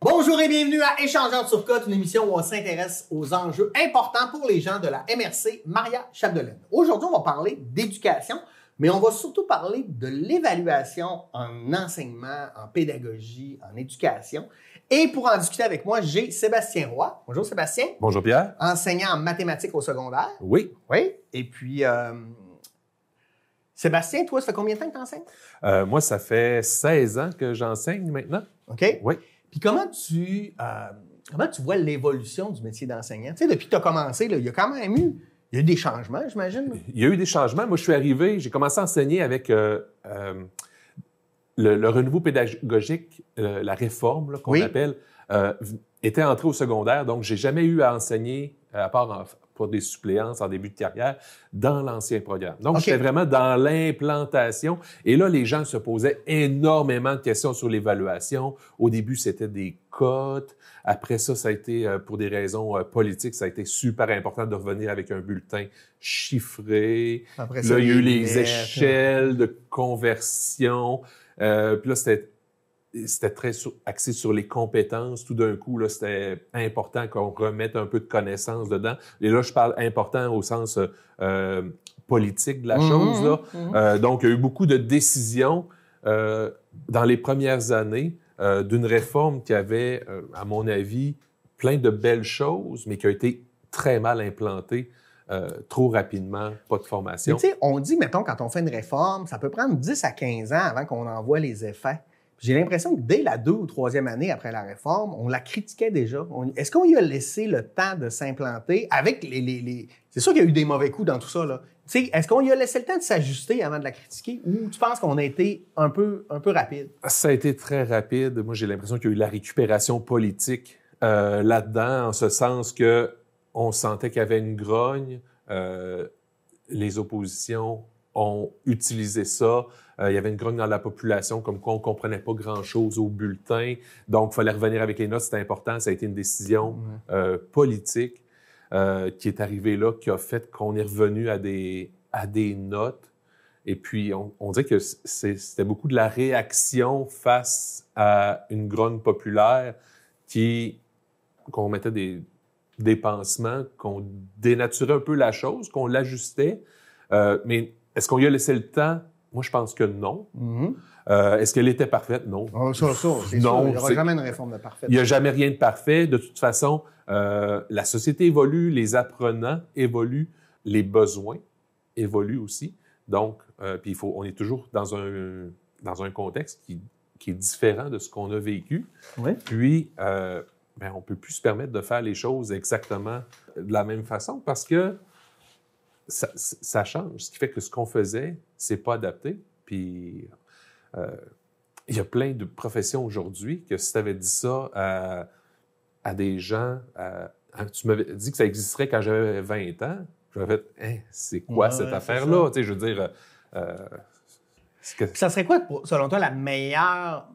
Bonjour et bienvenue à Échangeants de Turcotte, une émission où on s'intéresse aux enjeux importants pour les gens de la MRC Maria Chapdelaine. Aujourd'hui, on va parler d'éducation, mais on va surtout parler de l'évaluation en enseignement, en pédagogie, en éducation. Et pour en discuter avec moi, j'ai Sébastien Roy. Bonjour Sébastien. Bonjour Pierre. Enseignant en mathématiques au secondaire. Oui. Oui. Et puis, Sébastien, toi, ça fait combien de temps que tu enseignes? Moi, ça fait 16 ans que j'enseigne maintenant. OK. Oui. Puis comment tu vois l'évolution du métier d'enseignant? Tu sais, depuis que tu as commencé, là, il y a quand même eu des changements, j'imagine. Il y a eu des changements. Moi, je suis arrivé, j'ai commencé à enseigner avec le renouveau pédagogique, la réforme là, qu'on appelle, était entré au secondaire. Donc, j'ai jamais eu à enseigner, à part pour des suppléances en début de carrière, dans l'ancien programme. Donc, j'étais vraiment dans l'implantation. Et là, les gens se posaient énormément de questions sur l'évaluation. Au début, c'était des cotes. Après ça, ça a été, pour des raisons politiques, ça a été super important de revenir avec un bulletin chiffré. Après ça, là, il y a eu les échelles de conversion. Puis là, c'était très axé sur les compétences. Tout d'un coup, là, c'était important qu'on remette un peu de connaissances dedans. Et là, je parle important au sens politique de la chose. Là. Donc, il y a eu beaucoup de décisions dans les premières années d'une réforme qui avait, à mon avis, plein de belles choses, mais qui a été très mal implantée. Trop rapidement, pas de formation. Tu sais, on dit, mettons, quand on fait une réforme, ça peut prendre 10 à 15 ans avant qu'on en voit les effets. J'ai l'impression que dès la 2e ou 3e année après la réforme, on la critiquait déjà. Est-ce qu'on lui a laissé le temps de s'implanter avec les... C'est sûr qu'il y a eu des mauvais coups dans tout ça, là. Tu sais, est-ce qu'on lui a laissé le temps de s'ajuster avant de la critiquer ou tu penses qu'on a été un peu rapide? Ça a été très rapide. Moi, j'ai l'impression qu'il y a eu la récupération politique là-dedans, en ce sens que on sentait qu'il y avait une grogne. Les oppositions ont utilisé ça. Il y avait une grogne dans la population, comme quoi on ne comprenait pas grand-chose au bulletin. Donc, il fallait revenir avec les notes. C'était important. Ça a été une décision politique qui est arrivée là, qui a fait qu'on est revenu à des notes. Et puis, on dirait que c'était beaucoup de la réaction face à une grogne populaire qu'on mettait des pansements, qu'on dénaturait un peu la chose, qu'on l'ajustait. Mais est-ce qu'on lui a laissé le temps? Moi, je pense que non. Est-ce qu'elle était parfaite? Non. Ça, c'est non, sûr. Il n'y aura jamais une réforme de parfaite. Il n'y a jamais rien de parfait. De toute façon, la société évolue, les apprenants évoluent, les besoins évoluent aussi. Donc, puis on est toujours dans un contexte qui est différent de ce qu'on a vécu. Oui. Puis, on ne peut plus se permettre de faire les choses exactement de la même façon parce que ça change. Ce qui fait que ce qu'on faisait, c'est pas adapté. Puis, il y a plein de professions aujourd'hui que si tu avais dit ça à des gens, tu m'avais dit que ça existerait quand j'avais 20 ans, je m'avais fait, c'est quoi cette affaire-là? Tu sais, je veux dire... Ça serait quoi, selon toi, la meilleure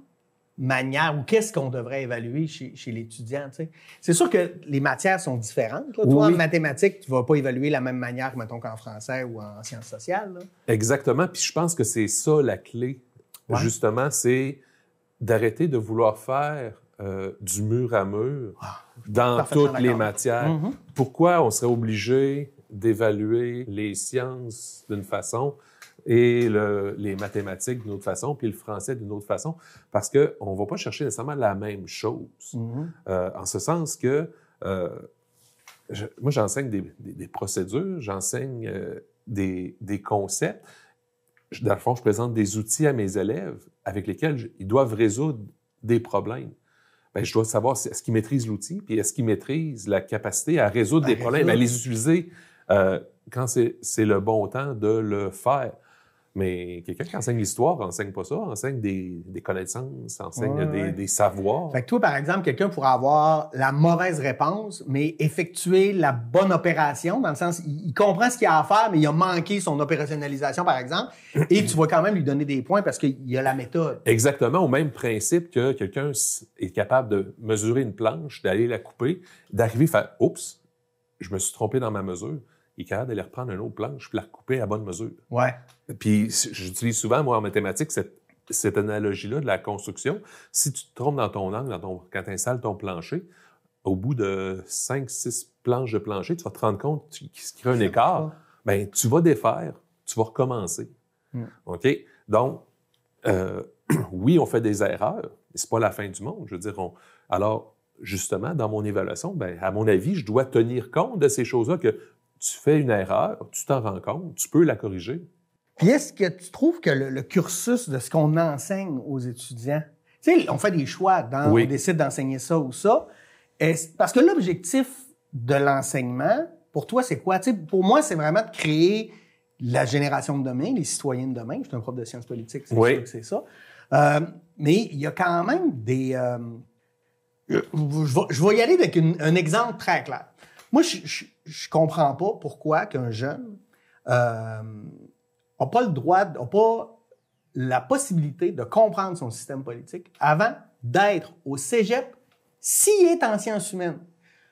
manière ou qu'est-ce qu'on devrait évaluer chez l'étudiant? Tu sais? C'est sûr que les matières sont différentes. Là. Toi, en mathématiques, tu ne vas pas évaluer de la même manière, mettons, qu'en français ou en sciences sociales. Là. Exactement. Puis je pense que c'est ça la clé, justement, c'est d'arrêter de vouloir faire du mur à mur dans toutes les matières. Pourquoi on serait obligé d'évaluer les sciences d'une façon et les mathématiques d'une autre façon, puis le français d'une autre façon, parce qu'on ne va pas chercher nécessairement la même chose. En ce sens que moi, j'enseigne des procédures, j'enseigne des concepts. Dans le fond, je présente des outils à mes élèves avec lesquels ils doivent résoudre des problèmes. Bien, je dois savoir est-ce qu'ils maîtrisent l'outil, puis est-ce qu'ils maîtrisent la capacité à résoudre des problèmes, à les utiliser quand c'est le bon temps de le faire. Mais quelqu'un qui enseigne l'histoire enseigne pas ça, enseigne des connaissances, enseigne des savoirs. Fait que toi, par exemple, quelqu'un pourrait avoir la mauvaise réponse, mais effectuer la bonne opération, dans le sens, il comprend ce qu'il a à faire, mais il a manqué son opérationnalisation, par exemple, et tu vas quand même lui donner des points parce qu'il a la méthode. Exactement, au même principe que quelqu'un est capable de mesurer une planche, d'aller la couper, d'arriver à faire « Oups, je me suis trompé dans ma mesure ». Il est capable d'aller reprendre une autre planche puis la recouper à bonne mesure. Ouais. Puis j'utilise souvent, moi, en mathématiques, cette analogie-là de la construction, si tu te trompes dans ton angle, quand tu installes ton plancher, au bout de 5-6 planches de plancher, tu vas te rendre compte qu'il se crée un écart. Bien, tu vas défaire, tu vas recommencer. OK? Donc, oui, on fait des erreurs, mais c'est pas la fin du monde. Je veux dire, alors, justement, dans mon évaluation, bien, à mon avis, je dois tenir compte de ces choses-là, que tu fais une erreur, tu t'en rends compte, tu peux la corriger. Puis est-ce que tu trouves que le cursus de ce qu'on enseigne aux étudiants, tu sais, on fait des choix, on décide d'enseigner ça ou ça, parce que l'objectif de l'enseignement, pour toi, c'est quoi? Tu sais, pour moi, c'est vraiment de créer la génération de demain, les citoyens de demain. Je suis un prof de sciences politiques, c'est sûr que c'est ça. Mais il y a quand même des... je vais y aller avec un exemple très clair. Moi, je comprends pas pourquoi qu'un jeune n'a pas le droit, n'a pas la possibilité de comprendre son système politique avant d'être au cégep s'il est en sciences humaines.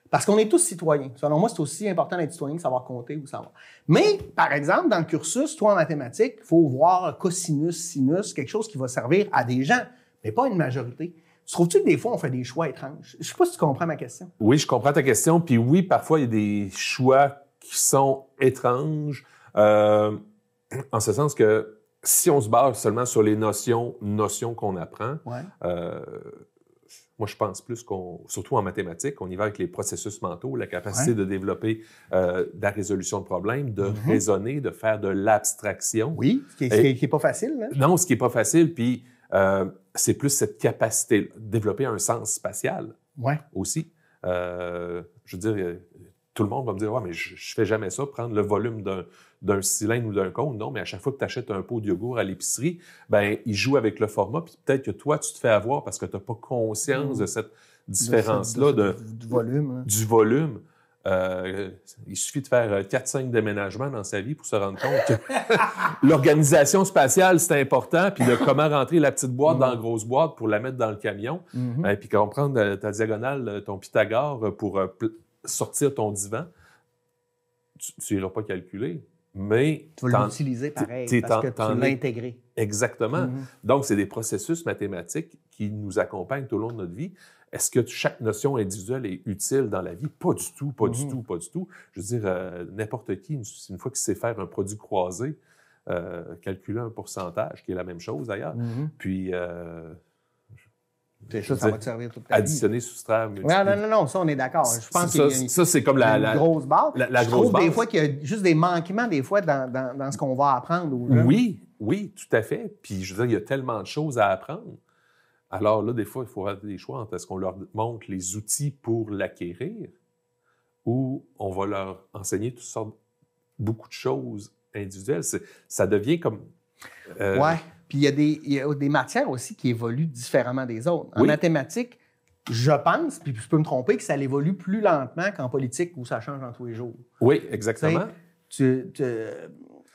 Parce qu'on est tous citoyens. Selon moi, c'est aussi important d'être citoyen que savoir compter ou savoir. Mais, par exemple, dans le cursus, toi, en mathématiques, il faut voir cosinus, sinus, quelque chose qui va servir à des gens, mais pas à une majorité. Tu trouves-tu que des fois, on fait des choix étranges? Je ne sais pas si tu comprends ma question. Oui, je comprends ta question. Puis oui, parfois, il y a des choix qui sont étranges, en ce sens que si on se base seulement sur les notions qu'on apprend, moi, je pense plus surtout en mathématiques, on y va avec les processus mentaux, la capacité de développer de la résolution de problèmes, de raisonner, de faire de l'abstraction. Oui, ce qui est pas facile. Hein? Non, ce qui est pas facile. Puis c'est plus cette capacité, développer un sens spatial aussi. Je veux dire, tout le monde va me dire « Ouais, mais je fais jamais ça, prendre le volume d'un cylindre ou d'un cône. » Non, mais à chaque fois que tu achètes un pot de yogourt à l'épicerie, ben il joue avec le format, puis peut-être que toi, tu te fais avoir parce que tu n'as pas conscience de cette différence-là du volume. Hein. Du volume. Il suffit de faire 4-5 déménagements dans sa vie pour se rendre compte que l'organisation spatiale, c'est important, puis de comment rentrer la petite boîte dans la grosse boîte pour la mettre dans le camion, puis comprendre ta diagonale, ton Pythagore pour sortir ton divan, tu n'iras pas calculer, mais... Tu vas l'utiliser pareil, parce que tu l'as intégré. Exactement. Donc, c'est des processus mathématiques qui nous accompagnent tout au long de notre vie. Est-ce que chaque notion individuelle est utile dans la vie? Pas du tout, pas du tout, pas du tout. Je veux dire, n'importe qui, une fois qu'il sait faire un produit croisé, calculer un pourcentage, qui est la même chose d'ailleurs, puis... ça va te servir toute ta vie. Additionner, soustraire, multiplier. Non, ça, on est d'accord. Je pense ça, c'est comme la grosse base. Je trouve des fois qu'il y a juste des manquements, des fois, dans ce qu'on va apprendre aux jeunes. Oui, tout à fait. Puis, je veux dire, il y a tellement de choses à apprendre. Alors là, des fois, il faut faire des choix entre est-ce qu'on leur montre les outils pour l'acquérir ou on va leur enseigner beaucoup de choses individuelles. Ça devient comme... Puis il y a des matières aussi qui évoluent différemment des autres. En mathématiques, je pense, puis je peux me tromper, que ça évolue plus lentement qu'en politique où ça change en tous les jours. Oui, exactement.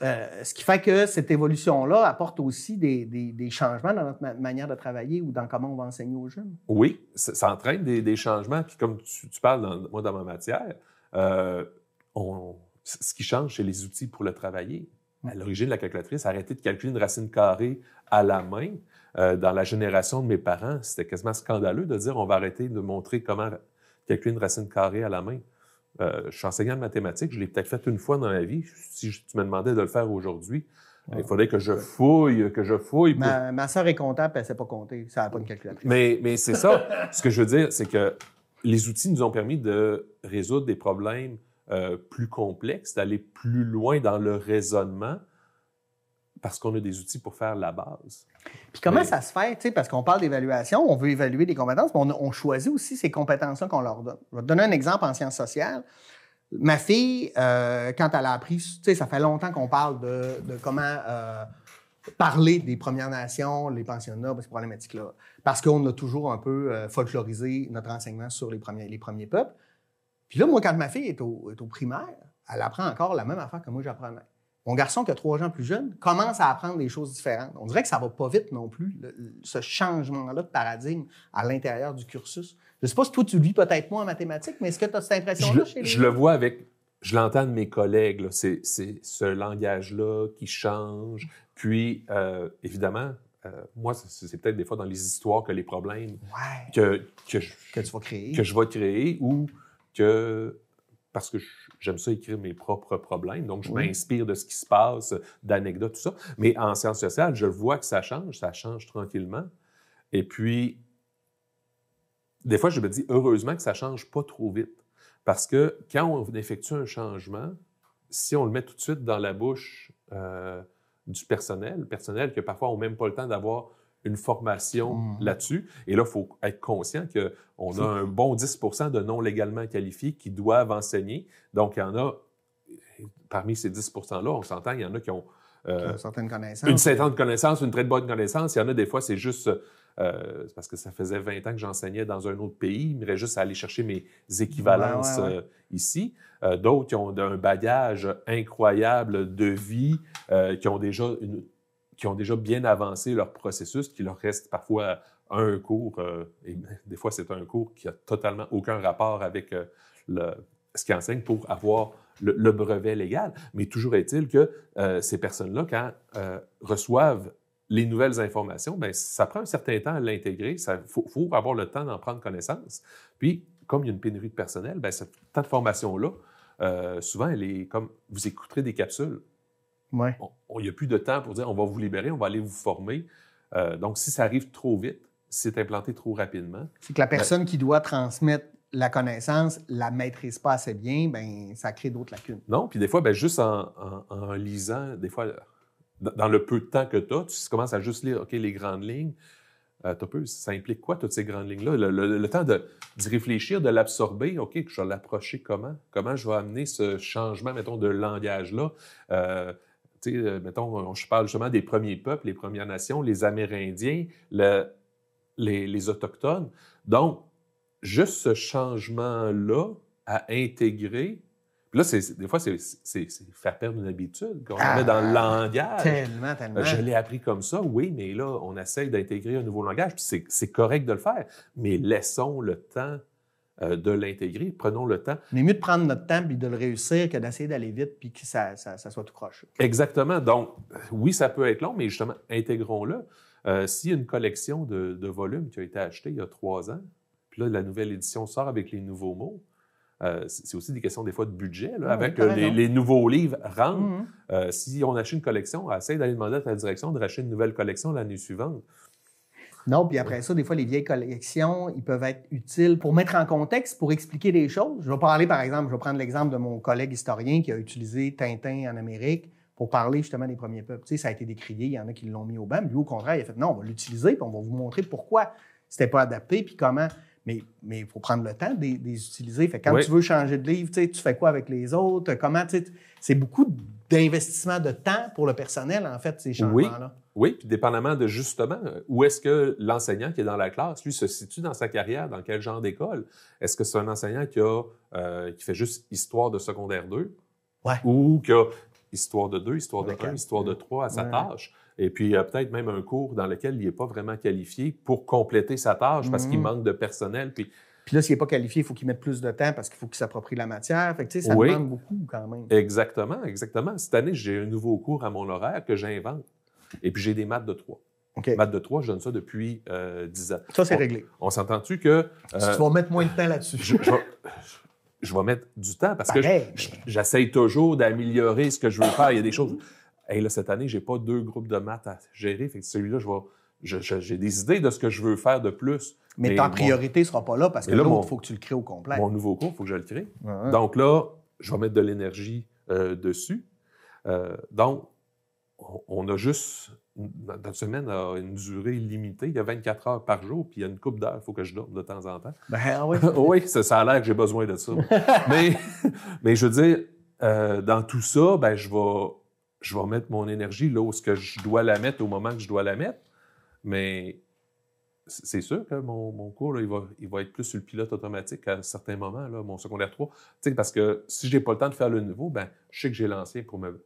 Ce qui fait que cette évolution-là apporte aussi des changements dans notre manière de travailler ou dans comment on va enseigner aux jeunes. Oui, ça entraîne des changements. Puis comme tu parles, moi, dans ma matière, ce qui change, c'est les outils pour le travailler. À l'origine, la calculatrice a arrêté de calculer une racine carrée à la main. Dans la génération de mes parents, c'était quasiment scandaleux de dire on va arrêter de montrer comment calculer une racine carrée à la main. Je suis enseignant de mathématiques, je l'ai peut-être fait une fois dans ma vie. Si tu me demandais de le faire aujourd'hui, il faudrait que je fouille. Ma sœur est comptable, elle ne sait pas compter. Ça n'a pas une calculatrice. Mais c'est ça. Ce que je veux dire, c'est que les outils nous ont permis de résoudre des problèmes plus complexes, d'aller plus loin dans le raisonnement, parce qu'on a des outils pour faire la base. Puis comment ça se fait? Parce qu'on parle d'évaluation, on veut évaluer des compétences, mais on choisit aussi ces compétences-là qu'on leur donne. Je vais te donner un exemple en sciences sociales. Ma fille, quand elle a appris, ça fait longtemps qu'on parle de comment parler des Premières Nations, les pensionnats, ces problématiques-là. Parce qu'on a toujours un peu folklorisé notre enseignement sur les premiers peuples. Puis là, moi, quand ma fille est au primaire, elle apprend encore la même affaire que moi j'apprenais. Mon garçon, qui a 3 ans plus jeune, commence à apprendre des choses différentes. On dirait que ça va pas vite non plus, ce changement-là de paradigme à l'intérieur du cursus. Je ne sais pas si toi, tu le vis peut-être moins en mathématiques, mais est-ce que tu as cette impression-là chez les... Je le vois je l'entends de mes collègues, c'est ce langage-là qui change. Puis, évidemment, moi, c'est peut-être des fois dans les histoires que les problèmes que tu vas créer ou que... Parce que j'aime ça écrire mes propres problèmes, donc je m'inspire de ce qui se passe, d'anecdotes, tout ça. Mais en sciences sociales, je vois que ça change tranquillement. Et puis, des fois, je me dis, heureusement que ça change pas trop vite. Parce que quand on effectue un changement, si on le met tout de suite dans la bouche du personnel que parfois n'ont même pas le temps d'avoir une formation là-dessus. Et là, il faut être conscient qu'on a un bon 10 % de non légalement qualifiés qui doivent enseigner. Donc, il y en a, parmi ces 10 % là, on s'entend, il y en a qui ont certaines connaissances. Une certaine connaissance, une très bonne connaissance. Il y en a des fois, c'est juste parce que ça faisait 20 ans que j'enseignais dans un autre pays. Il me reste juste à aller chercher mes équivalences ici. D'autres qui ont un bagage incroyable de vie, qui ont déjà bien avancé leur processus, qu'il leur reste parfois un cours, et des fois c'est un cours qui a totalement aucun rapport avec ce qu'ils enseignent pour avoir le brevet légal. Mais toujours est-il que ces personnes-là, quand reçoivent les nouvelles informations, bien, ça prend un certain temps à l'intégrer. Il faut avoir le temps d'en prendre connaissance. Puis, comme il y a une pénurie de personnel, bien, ce temps de formation-là, souvent, elle est comme vous écouterez des capsules. Ouais. Il n'y a plus de temps pour dire on va vous libérer, on va aller vous former. Donc, si ça arrive trop vite, si c'est implanté trop rapidement. C'est que la personne qui doit transmettre la connaissance ne la maîtrise pas assez bien, bien, ça crée d'autres lacunes. Non, puis des fois, bien, juste en lisant, des fois, dans le peu de temps que tu as, tu commences à juste lire, OK, les grandes lignes. Ça implique quoi, toutes ces grandes lignes-là? Le temps d'y réfléchir, de l'absorber, OK, je vais l'approcher comment? Comment je vais amener ce changement, mettons, de langage-là? Mettons, je parle justement des premiers peuples, les Premières Nations, les Amérindiens, les Autochtones. Donc, juste ce changement-là à intégrer, puis là, des fois, c'est faire perdre une habitude qu'on met dans le langage. Tellement. Je l'ai appris comme ça, oui, mais là, on essaye d'intégrer un nouveau langage, puis c'est correct de le faire, mais laissons le temps de l'intégrer, prenons le temps. Mais mieux de prendre notre temps et de le réussir que d'essayer d'aller vite puis que ça soit tout croche. Exactement. Donc, oui, ça peut être long, mais justement, intégrons-le. S'il y a une collection de volumes qui a été achetée il y a 3 ans, puis là, la nouvelle édition sort avec les nouveaux mots, c'est aussi des questions des fois de budget, là, avec les nouveaux livres rentrent. Si on achète une collection, essaye d'aller demander à ta direction de racheter une nouvelle collection l'année suivante. Non, puis après ça, des fois, les vieilles collections, ils peuvent être utiles pour mettre en contexte, pour expliquer des choses. Je vais parler, par exemple, je vais prendre l'exemple de mon collègue historien qui a utilisé Tintin en Amérique pour parler justement des premiers peuples. Tu sais, ça a été décrié, il y en a qui l'ont mis au banc. Lui, au contraire, il a fait non, on va l'utiliser, puis on va vous montrer pourquoi c'était pas adapté, puis comment. Mais il faut prendre le temps de les utiliser. Fait que quand tu veux changer de livre, tu fais quoi avec les autres? Comment, c'est beaucoup d'investissement de temps pour le personnel, en fait, ces changements-là. Oui, puis dépendamment de justement où est-ce que l'enseignant qui est dans la classe, lui, se situe dans sa carrière, dans quel genre d'école. Est-ce que c'est un enseignant qui fait juste histoire de secondaire 2? Ou qui a histoire de 2, histoire de 1, histoire de 3 à sa tâche? Et puis, peut-être même un cours dans lequel il n'est pas vraiment qualifié pour compléter sa tâche parce qu'il manque de personnel. Puis là, s'il n'est pas qualifié, il faut qu'il mette plus de temps parce qu'il faut qu'il s'approprie la matière. Fait que, ça demande beaucoup quand même. Exactement. Cette année, j'ai un nouveau cours à mon horaire que j'invente. Et puis, j'ai des maths de 3. Maths de 3, je donne ça depuis 10 ans. Ça, c'est réglé. On s'entend-tu que... tu vas mettre moins de temps là-dessus. Je vais mettre du temps parce que j'essaye toujours d'améliorer ce que je veux faire. Il y a des choses... Hey, là, cette année, je n'ai pas 2 groupes de maths à gérer. Fait que celui-là, j'ai des idées de ce que je veux faire de plus. Mais ta priorité ne sera pas là parce que l'autre, il faut que tu le crées au complet. Mon nouveau cours, il faut que je le crée. Donc là, je vais mettre de l'énergie dessus. Donc, on a juste... Notre semaine a une durée limitée. Il y a 24 heures par jour, puis il y a une couple d'heures, il faut que je dorme de temps en temps. Oui, ça a l'air que j'ai besoin de ça. mais je veux dire, dans tout ça, ben, je vais mettre mon énergie là où je dois la mettre au moment que je dois la mettre. Mais c'est sûr que mon cours, là, il va être plus sur le pilote automatique à certains moments, là, mon secondaire 3. Parce que si je n'ai pas le temps de faire le nouveau, ben, je sais que j'ai l'ancien pour me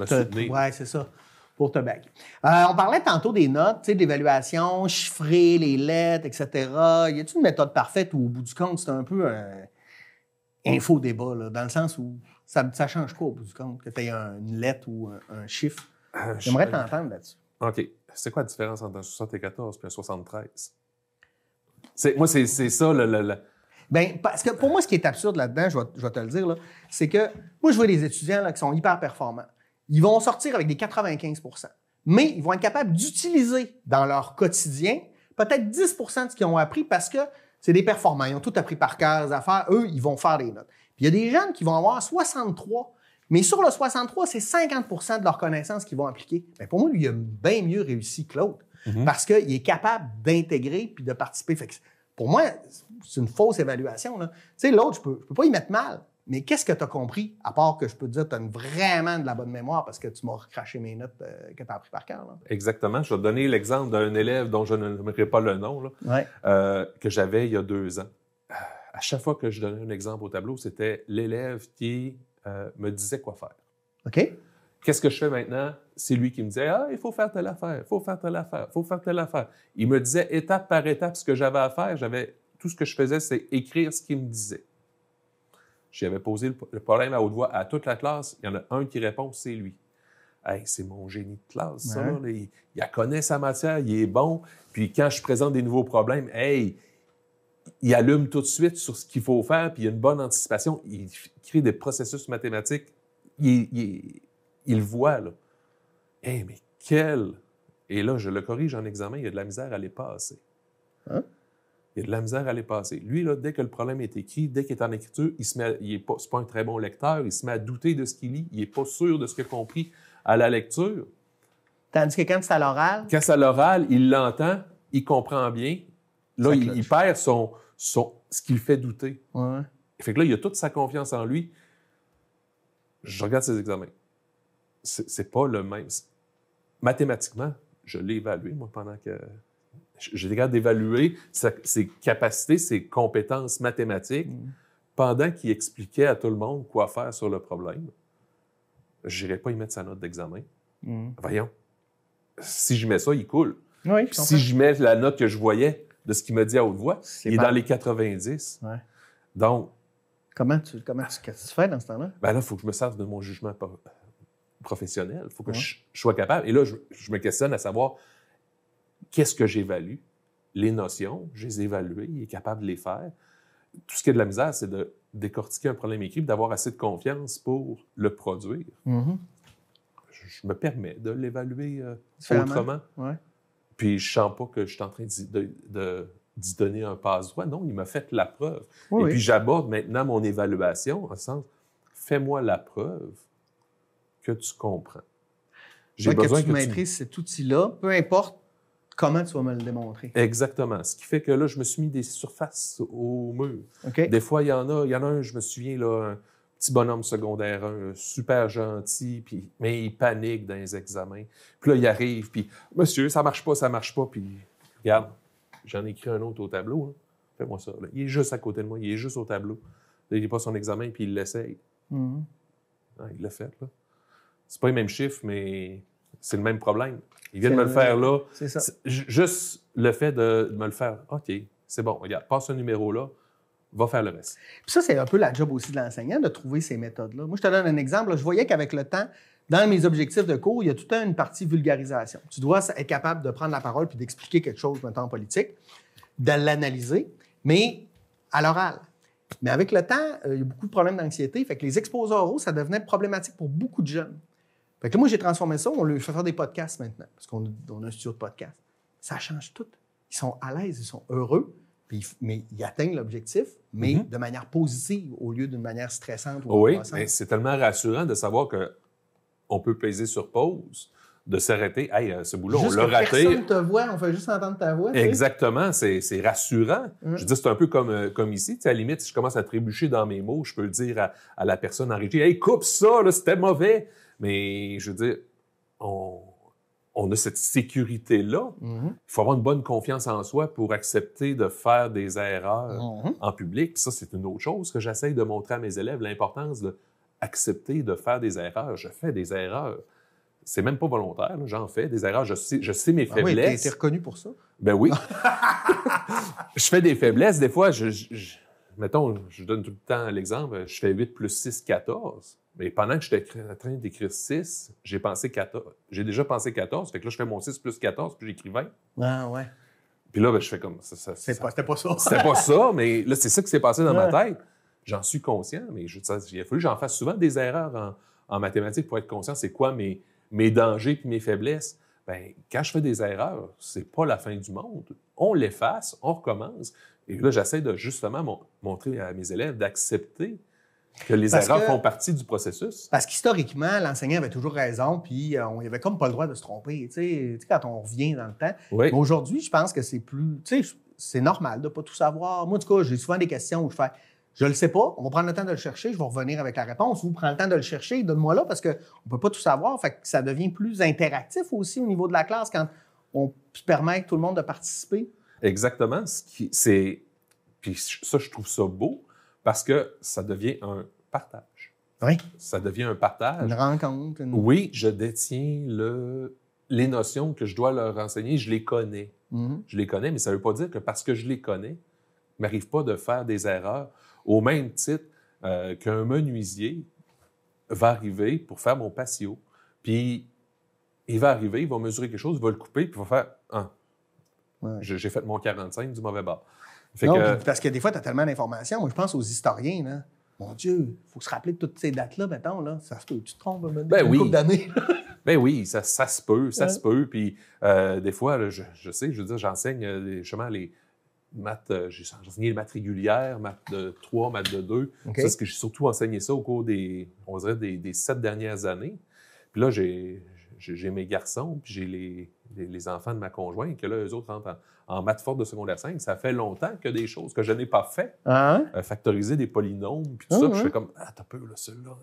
soutenir. Oui, c'est ça. Pour te back. On parlait tantôt des notes, de l'évaluation, chiffrer les lettres, etc. Y a-t-il une méthode parfaite où, au bout du compte, c'est un peu un info-débat, là, dans le sens où ça change quoi, au bout du compte, que tu aies une lettre ou un chiffre? J'aimerais t'entendre là-dessus. OK. c'est quoi la différence entre un 74 et un 73? Moi, c'est ça, Bien, parce que pour moi, ce qui est absurde là-dedans, je vais te le dire, là, c'est que moi, je vois des étudiants là, qui sont hyper performants. Ils vont sortir avec des 95 %. Mais ils vont être capables d'utiliser dans leur quotidien peut-être 10 % de ce qu'ils ont appris parce que c'est des performants. Ils ont tout appris par cœur, les affaires. Eux, ils vont faire des notes. Puis il y a des jeunes qui vont avoir 63, mais sur le 63, c'est 50 % de leurs connaissances qu'ils vont appliquer. Bien, pour moi, lui, il a bien mieux réussi que l'autre parce qu'il est capable d'intégrer puis de participer. Fait que pour moi, c'est une fausse évaluation. Tu sais, l'autre, je peux pas y mettre mal. Mais qu'est-ce que tu as compris, à part que je peux te dire que tu as vraiment de la bonne mémoire parce que tu m'as recraché mes notes que tu as appris par cœur? Là. Exactement. Je vais te donner l'exemple d'un élève dont je ne nommerai pas le nom, là, que j'avais il y a 2 ans. À chaque fois que je donnais un exemple au tableau, c'était l'élève qui me disait quoi faire. OK. Qu'est-ce que je fais maintenant? C'est lui qui me disait « Ah, il faut faire telle affaire, il faut faire telle affaire, il faut faire telle affaire. » Il me disait étape par étape ce que j'avais à faire. Tout ce que je faisais, c'est écrire ce qu'il me disait. J'y avais posé le problème à haute voix à toute la classe. Il y en a un qui répond, c'est lui. Hey, c'est mon génie de classe, ça. Là. Il connaît sa matière, il est bon. Puis quand je présente des nouveaux problèmes, hey, il allume tout de suite sur ce qu'il faut faire, puis il y a une bonne anticipation. Il crée des processus mathématiques. Il le voit, là. Hey, mais quel... Et là, je le corrige en examen, il y a de la misère à les passer. Hein? Il y a de la misère à les passer. Lui, là, dès que le problème est écrit, dès qu'il est en écriture, c'est pas un très bon lecteur, il se met à douter de ce qu'il lit, il n'est pas sûr de ce qu'il a compris à la lecture. Tandis que quand c'est à l'oral... Quand c'est à l'oral, il l'entend, il comprend bien. Là, il perd ce qui le fait douter. Ouais. Fait que là, il a toute sa confiance en lui. Je regarde ses examens. C'est pas le même. Mathématiquement, je l'ai évalué, moi, pendant que... J'ai capable d'évaluer ses capacités, ses compétences mathématiques pendant qu'il expliquait à tout le monde quoi faire sur le problème. Je n'irais pas y mettre sa note d'examen. Voyons. Si je mets ça, il coule. Oui, si je mets la note que je voyais de ce qu'il m'a dit à haute voix, il est dans les 90. Ouais. Donc... Qu'est-ce que tu fais dans ce temps-là? Ben là, il faut que je me serve de mon jugement professionnel. Il faut que je sois capable. Et là, je me questionne à savoir... Qu'est-ce que j'évalue? Les notions, je les évalue, il est capable de les faire. Tout ce qui est de la misère, c'est de décortiquer un problème écrit, d'avoir assez de confiance pour le produire. Je me permets de l'évaluer autrement. Ouais. Puis je ne sens pas que je suis en train d'y donner un passe-droit. Non, il m'a fait la preuve. Oui, Et puis j'aborde maintenant mon évaluation en sens, fais-moi la preuve que tu comprends. J'ai besoin que tu maîtrises cet outil-là, peu importe comment tu vas me le démontrer. Exactement. Ce qui fait que là, je me suis mis des surfaces au mur. Okay. Des fois, il y en a un, je me souviens, là, un petit bonhomme secondaire, un super gentil, mais il panique dans les examens. Puis là, il arrive, puis « Monsieur, ça marche pas. » Puis regarde, j'en ai écrit un autre au tableau. Hein. Fais-moi ça. Là. Il est juste à côté de moi, il est juste au tableau. Là, il n'est pas son examen, puis il l'essaye. Ah, il l'a fait, là. C'est pas les mêmes chiffres, mais c'est le même problème. Il vient de me le faire là. C'est ça. Juste le fait de me le faire. OK, c'est bon, regarde, passe ce numéro-là, va faire le reste. Puis ça, c'est un peu la job aussi de l'enseignant, de trouver ces méthodes-là. Moi, je te donne un exemple. Là, je voyais qu'avec le temps, dans mes objectifs de cours, il y a tout le temps une partie vulgarisation. Tu dois être capable de prendre la parole puis d'expliquer quelque chose, maintenant en politique, de l'analyser, mais à l'oral. Mais avec le temps, il y a beaucoup de problèmes d'anxiété. Fait que les exposés oraux, ça devenait problématique pour beaucoup de jeunes. Fait que moi, j'ai transformé ça. On lui fait faire des podcasts maintenant, parce qu'on a un studio de podcast. Ça change tout. Ils sont à l'aise, ils sont heureux, mais ils atteignent l'objectif, mais de manière positive au lieu d'une manière stressante. Ou oui, mais c'est tellement rassurant de savoir qu'on peut peser sur pause, de s'arrêter. Hey, ce boulot, on l'a raté. Personne te voit, on fait juste entendre ta voix. Exactement, c'est rassurant. Je veux dire, c'est un peu comme ici. À la limite, si je commence à trébucher dans mes mots, je peux le dire à la personne en régie. Hey, coupe ça, là, c'était mauvais. Mais je veux dire, on a cette sécurité-là. Il faut avoir une bonne confiance en soi pour accepter de faire des erreurs en public. Puis ça, c'est une autre chose que j'essaye de montrer à mes élèves, l'importance d'accepter de faire des erreurs. Je fais des erreurs. C'est même pas volontaire, là. J'en fais des erreurs. Je sais mes faiblesses. Oui, t'es reconnu pour ça? Ben oui. Je fais des faiblesses. Des fois, mettons, je donne tout le temps l'exemple, je fais 8 plus 6, 14. Mais pendant que j'étais en train d'écrire 6, j'ai pensé 14. J'ai déjà pensé 14. Fait que là, je fais mon 6 plus 14, puis j'écris 20. Ah, ouais. Puis là, ben, je fais comme ça. C'était pas ça. C'était pas ça, mais là, c'est ça qui s'est passé dans ma tête. J'en suis conscient, mais il a fallu que j'en fasse souvent des erreurs en mathématiques pour être conscient c'est quoi mes dangers puis mes faiblesses. Ben, quand je fais des erreurs, c'est pas la fin du monde. On l'efface, on recommence. Et là, j'essaie de justement montrer à mes élèves d'accepter que les erreurs font partie du processus. Parce qu'historiquement, l'enseignant avait toujours raison, puis on n'avait comme pas le droit de se tromper, tu sais, quand on revient dans le temps. Oui. Mais aujourd'hui, je pense que c'est plus... Tu sais, c'est normal de ne pas tout savoir. Moi, en tout cas, j'ai souvent des questions où je fais « Je le sais pas, on va prendre le temps de le chercher, je vais revenir avec la réponse. Vous prenez le temps de le chercher, donne-moi là, parce qu'on ne peut pas tout savoir. » Fait que ça devient plus interactif aussi au niveau de la classe quand on permet à tout le monde de participer. Exactement. Puis ça, je trouve ça beau. Parce que ça devient un partage. Oui. Ça devient un partage. Une rencontre. Oui, je détiens les notions que je dois leur enseigner, je les connais. Mm-hmm. Je les connais, mais ça ne veut pas dire que parce que je les connais, il ne m'arrive pas de faire des erreurs. Au même titre qu'un menuisier va arriver pour faire mon patio. Puis, il va arriver, il va mesurer quelque chose, il va le couper, puis il va faire « Ah, ouais. J'ai fait mon 45 du mauvais bord. » Parce que des fois, tu as tellement d'informations. Moi, je pense aux historiens. Là. Mon Dieu, il faut se rappeler de toutes ces dates-là, mettons. Là. Ça se peut, tu te trompes une couple d'années. Ben oui, ça se peut, ça se peut. Puis des fois, là, je sais, je veux dire, j'enseigne justement les maths, j'ai enseigné les maths régulières, maths de 3, maths de 2. Okay. Ça, c'est que j'ai surtout enseigné ça au cours des 7 dernières années. Puis là, j'ai mes garçons, puis j'ai les enfants de ma conjointe, que là, eux autres rentrent en maths forte de secondaire 5. Ça fait longtemps que des choses que je n'ai pas fait. Factoriser des polynômes, puis tout ça. Puis je fais comme, t'as peu, là, celui-là.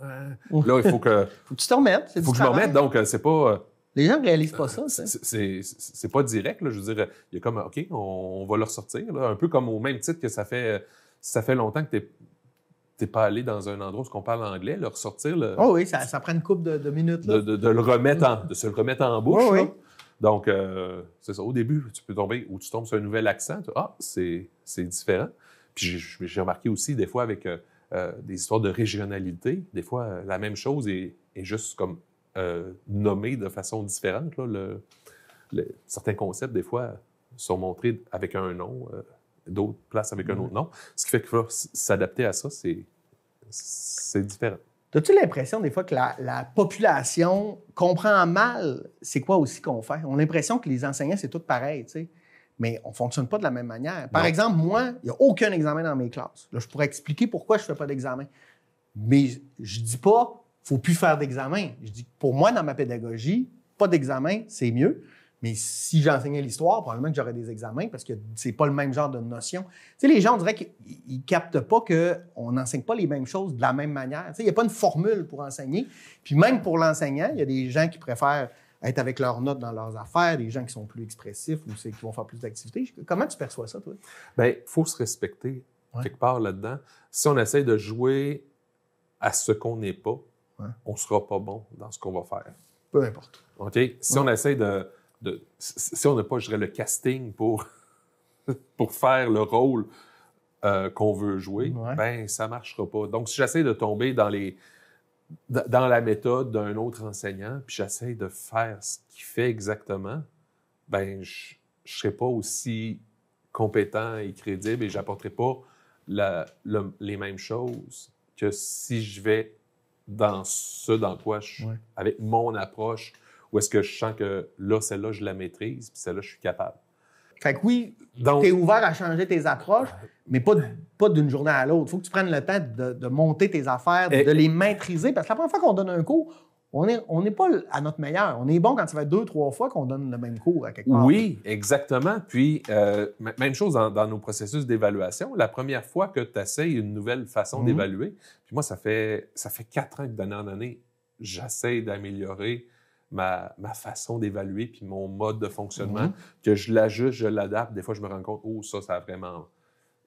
Là, il faut que... faut que tu te remettes. Il faut que je me remette, donc c'est pas... Les gens ne réalisent pas ça. C'est pas direct, là. Je veux dire, il y a comme, OK, on va le ressortir, là. Un peu comme au même titre que ça fait longtemps que t'es pas allé dans un endroit où on parle anglais, le ressortir... Oh oui, ça prend une couple de minutes. Là. De se le remettre en bouche, là. Donc, c'est ça. Au début, tu peux tomber ou tu tombes sur un nouvel accent. C'est différent. Puis j'ai remarqué aussi, des fois, avec des histoires de régionalité, des fois, la même chose est juste comme nommée de façon différente. Là. Certains concepts, des fois, sont montrés avec un nom, d'autres places avec un autre nom. Ce qui fait que s'adapter à ça, c'est différent. As-tu l'impression des fois que la population comprend mal c'est quoi aussi qu'on fait? On a l'impression que les enseignants, c'est tout pareil, tu sais. Mais on ne fonctionne pas de la même manière. Par exemple, moi, il n'y a aucun examen dans mes classes. Là, je pourrais expliquer pourquoi je ne fais pas d'examen. Mais je ne dis pas qu'il ne faut plus faire d'examen. Je dis que pour moi, dans ma pédagogie, pas d'examen, c'est mieux. Mais si j'enseignais l'histoire, probablement que j'aurais des examens parce que c'est pas le même genre de notion. Tu sais, les gens, on dirait qu'ils captent pas qu'on n'enseigne pas les mêmes choses de la même manière. Tu sais, il n'y a pas une formule pour enseigner. Puis même pour l'enseignant, il y a des gens qui préfèrent être avec leurs notes dans leurs affaires, des gens qui sont plus expressifs ou qui vont faire plus d'activités. Comment tu perçois ça, toi? Bien, il faut se respecter quelque part là-dedans. Si on essaie de jouer à ce qu'on n'est pas, on ne sera pas bon dans ce qu'on va faire. Peu importe. OK? Si on essaie si on n'a pas, je dirais, le casting pour faire le rôle qu'on veut jouer, ben ça ne marchera pas. Donc, si j'essaie de tomber dans la méthode d'un autre enseignant, puis j'essaie de faire ce qu'il fait exactement, ben je ne serai pas aussi compétent et crédible et je n'apporterai pas les mêmes choses que si je vais dans ce dans quoi je suis, avec mon approche, où est-ce que je sens que là, celle-là, je la maîtrise, puis celle-là, je suis capable. Fait que oui, tu es ouvert à changer tes approches, mais pas d'une journée à l'autre. Il faut que tu prennes le temps de monter tes affaires, de les maîtriser. Parce que la première fois qu'on donne un cours, on n'est pas à notre meilleur. On est bon quand ça fait 2-3 fois qu'on donne le même cours à quelque part. Oui, exactement. Puis, même chose dans nos processus d'évaluation. La première fois que tu essaies une nouvelle façon d'évaluer, puis moi, ça fait 4 ans que d'année en année, j'essaie d'améliorer ma façon d'évaluer puis mon mode de fonctionnement, que je l'ajuste, je l'adapte. Des fois, je me rends compte, ça a vraiment...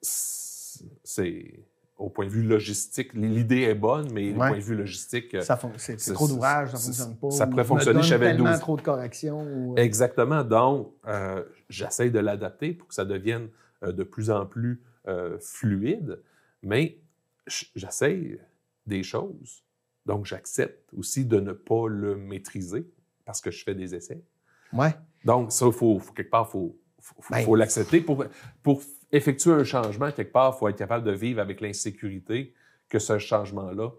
C'est... Au point de vue logistique, l'idée est bonne, mais au point de vue logistique... C'est trop d'ouvrage, ça ne fonctionne pas. Ça pourrait fonctionner, j'avais 12. Tellement trop de corrections. Exactement. Donc, j'essaie de l'adapter pour que ça devienne de plus en plus fluide, mais j'essaie des choses. Donc, j'accepte aussi de ne pas le maîtriser parce que je fais des essais. Ouais. Donc, ça, quelque part, il faut l'accepter. Pour effectuer un changement, quelque part, il faut être capable de vivre avec l'insécurité que ce changement-là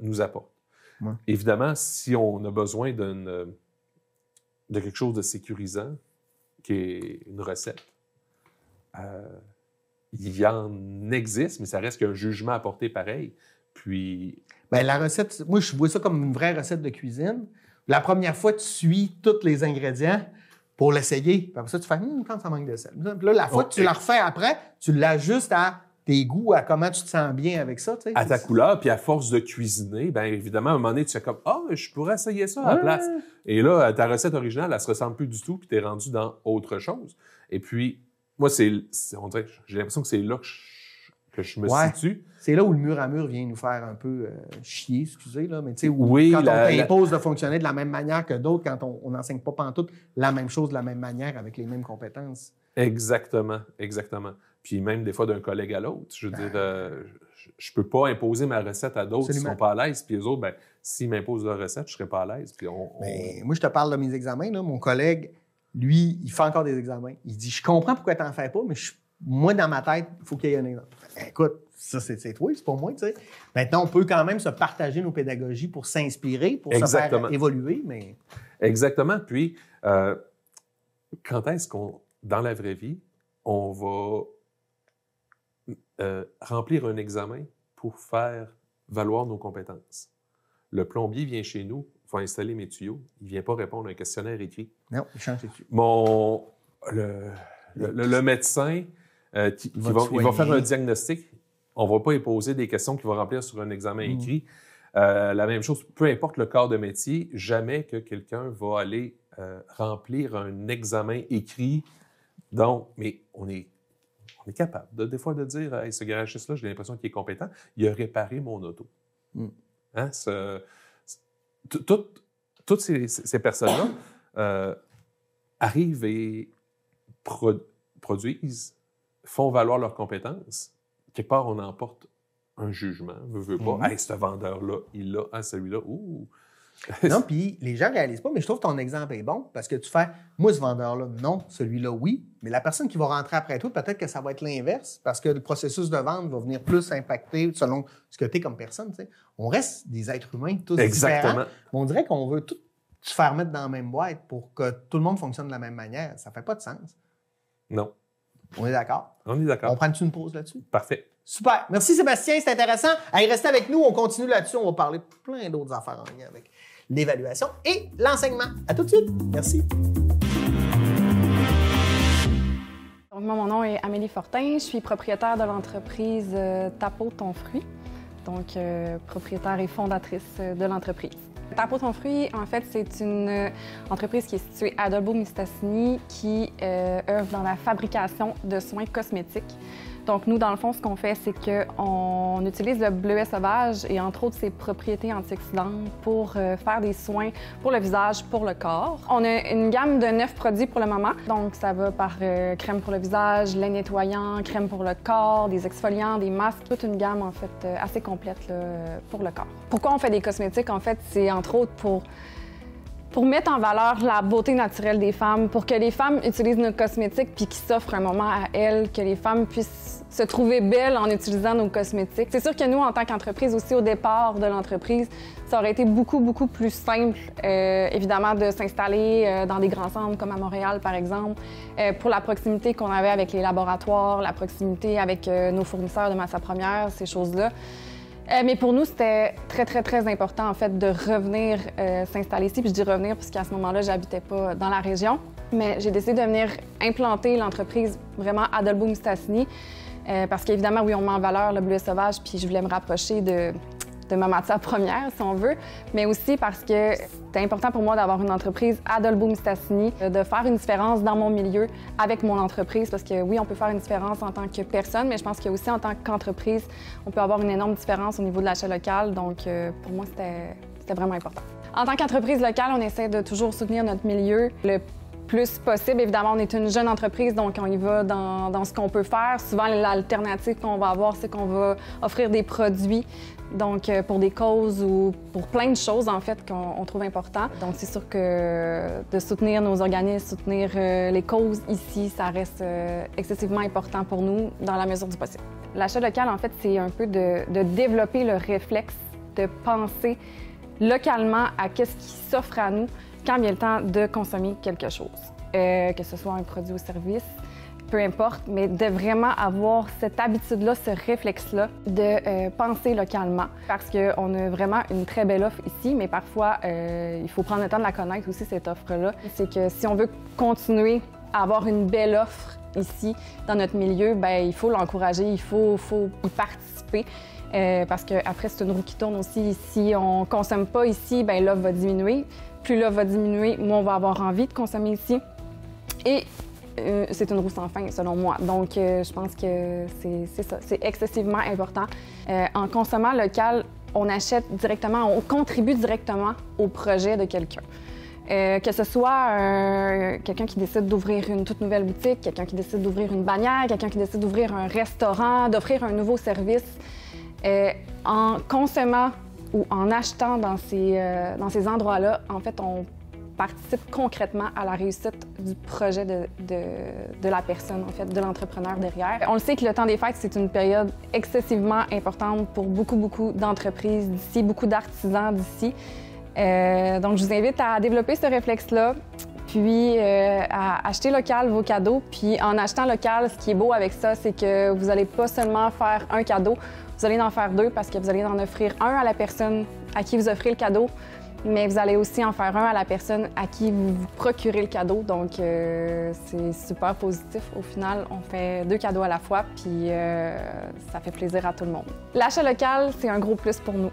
nous apporte. Ouais. Évidemment, si on a besoin de quelque chose de sécurisant, qui est une recette, il y en existe, mais ça reste qu'un jugement à porter pareil. Puis... Bien, la recette, moi, je vois ça comme une vraie recette de cuisine. La première fois, tu suis tous les ingrédients pour l'essayer. Puis après ça, tu fais quand ça manque de sel. Puis là, la fois que tu la refais après, tu l'ajustes à tes goûts, à comment tu te sens bien avec ça. Tu sais, à ta couleur, puis à force de cuisiner, bien évidemment, à un moment donné, tu fais comme « Ah, je pourrais essayer ça à la place. » Et là, ta recette originale, elle se ressemble plus du tout, puis tu es rendu dans autre chose. Et puis, moi, on dirait, j'ai l'impression que c'est là que je me situe. C'est là où le mur à mur vient nous faire un peu chier, excusez, là, mais tu sais, quand on t'impose de fonctionner de la même manière que d'autres, quand on n'enseigne pas pantoute la même chose de la même manière avec les mêmes compétences. Exactement, exactement. Puis même des fois d'un collègue à l'autre. Je veux dire, je peux pas imposer ma recette à d'autres qui sont pas à l'aise, puis les autres, bien, s'ils m'imposent leur recette, je serais pas à l'aise. Puis moi, je te parle de mes examens, là. Mon collègue, lui, il fait encore des examens. Il dit, je comprends pourquoi tu n'en fais pas, mais moi, dans ma tête, il faut qu'il y ait un exemple. Écoute, ça, c'est toi, c'est pas moi, tu sais. Maintenant, on peut quand même se partager nos pédagogies pour s'inspirer, pour se faire évoluer, mais... Exactement. Puis, quand est-ce dans la vraie vie, on va remplir un examen pour faire valoir nos compétences? Le plombier vient chez nous, il va installer mes tuyaux, il ne vient pas répondre à un questionnaire écrit. Non, il change les tuyaux. Le médecin, il va faire un diagnostic. On ne va pas y poser des questions qu'il va remplir sur un examen écrit. La même chose, peu importe le corps de métier, jamais que quelqu'un va aller remplir un examen écrit. Donc, mais on est capable des fois de dire hey, ce garagiste-là, j'ai l'impression qu'il est compétent. Il a réparé mon auto. Hein? Toutes ces personnes-là arrivent et produisent, font valoir leurs compétences. Quelque part, on emporte un jugement, veut pas. Hey, ce vendeur-là, il l'a, hein, celui-là, ouh! Non, puis les gens ne réalisent pas, mais je trouve que ton exemple est bon parce que tu fais, moi, ce vendeur-là, non, celui-là, oui, mais la personne qui va rentrer après toi, peut-être que ça va être l'inverse parce que le processus de vente va venir plus impacter selon ce que tu es comme personne. Tu sais. On reste des êtres humains tous différents. On dirait qu'on veut tout se faire mettre dans la même boîte pour que tout le monde fonctionne de la même manière. Ça ne fait pas de sens. Non. On est d'accord? On est d'accord. On prend-tu une pause là-dessus? Parfait. Super. Merci Sébastien, c'est intéressant. Allez, restez avec nous, on continue là-dessus. On va parler plein d'autres affaires en lien avec l'évaluation et l'enseignement. À tout de suite. Merci. Donc, moi, mon nom est Amélie Fortin. Je suis propriétaire de l'entreprise Tapeau Ton Fruit. Donc, propriétaire et fondatrice de l'entreprise. Tapeau Ton Fruit, en fait, c'est une entreprise qui est située à Dolbeau-Mistassini qui œuvre dans la fabrication de soins cosmétiques. Donc, nous, dans le fond, ce qu'on fait, c'est qu'on utilise le bleuet sauvage et, entre autres, ses propriétés antioxydantes pour faire des soins pour le visage, pour le corps. On a une gamme de 9 produits pour le moment. Donc, ça va par crème pour le visage, lait nettoyant, crème pour le corps, des exfoliants, des masques, toute une gamme, en fait, assez complète là, pour le corps. Pourquoi on fait des cosmétiques? En fait, c'est, entre autres, pour mettre en valeur la beauté naturelle des femmes, pour que les femmes utilisent nos cosmétiques puis qu'ils s'offrent un moment à elles, que les femmes puissent se trouver belles en utilisant nos cosmétiques. C'est sûr que nous, en tant qu'entreprise, aussi au départ de l'entreprise, ça aurait été beaucoup plus simple, évidemment, de s'installer dans des grands centres comme à Montréal, par exemple, pour la proximité qu'on avait avec les laboratoires, la proximité avec nos fournisseurs de matières premières, ces choses-là. Mais pour nous, c'était très important, en fait, de revenir s'installer ici. Puis je dis revenir parce qu'à ce moment-là, j'habitais pas dans la région. Mais j'ai décidé de venir implanter l'entreprise vraiment à Dolbeau-Mistassini parce qu'évidemment, oui, on met en valeur le bleuet sauvage, puis je voulais me rapprocher de ma matière première, si on veut, mais aussi parce que c'était important pour moi d'avoir une entreprise à Dolbeau-Mistassini, de faire une différence dans mon milieu avec mon entreprise, parce que oui, on peut faire une différence en tant que personne, mais je pense qu'aussi en tant qu'entreprise, on peut avoir une énorme différence au niveau de l'achat local, donc pour moi, c'était vraiment important. En tant qu'entreprise locale, on essaie de toujours soutenir notre milieu. Le plus possible. Évidemment, on est une jeune entreprise, donc on y va dans ce qu'on peut faire. Souvent, l'alternative qu'on va avoir, c'est qu'on va offrir des produits, donc pour des causes ou pour plein de choses, en fait, qu'on trouve important. Donc, c'est sûr que de soutenir nos organismes, soutenir les causes ici, ça reste excessivement important pour nous dans la mesure du possible. L'achat local, en fait, c'est un peu de développer le réflexe de penser localement à qu'est-ce qui s'offre à nous quand vient le temps de consommer quelque chose. Que ce soit un produit ou service, peu importe, mais de vraiment avoir cette habitude-là, ce réflexe-là de penser localement. Parce qu'on a vraiment une très belle offre ici, mais parfois, il faut prendre le temps de la connaître aussi, cette offre-là. C'est que si on veut continuer à avoir une belle offre ici, dans notre milieu, bien, il faut l'encourager, il faut y participer. Parce qu'après, c'est une roue qui tourne aussi. Si on ne consomme pas ici, bien, l'offre va diminuer. Plus l'offre va diminuer, moins on va avoir envie de consommer ici. Et c'est une roue sans fin, selon moi. Donc, je pense que c'est ça. C'est excessivement important. En consommant local, on achète directement, on contribue directement au projet de quelqu'un. Que ce soit quelqu'un qui décide d'ouvrir une toute nouvelle boutique, quelqu'un qui décide d'ouvrir une bannière, quelqu'un qui décide d'ouvrir un restaurant, d'offrir un nouveau service. En consommant ou en achetant dans ces endroits-là, en fait, on participe concrètement à la réussite du projet de la personne, en fait, de l'entrepreneur derrière. On le sait que le temps des fêtes, c'est une période excessivement importante pour beaucoup d'entreprises d'ici, beaucoup d'artisans d'ici. Donc, je vous invite à développer ce réflexe-là, puis à acheter local vos cadeaux. Puis en achetant local, ce qui est beau avec ça, c'est que vous n'allez pas seulement faire un cadeau, vous allez en faire deux parce que vous allez en offrir un à la personne à qui vous offrez le cadeau, mais vous allez aussi en faire un à la personne à qui vous procurez le cadeau. Donc, c'est super positif. Au final, on fait deux cadeaux à la fois, puis ça fait plaisir à tout le monde. L'achat local, c'est un gros plus pour nous.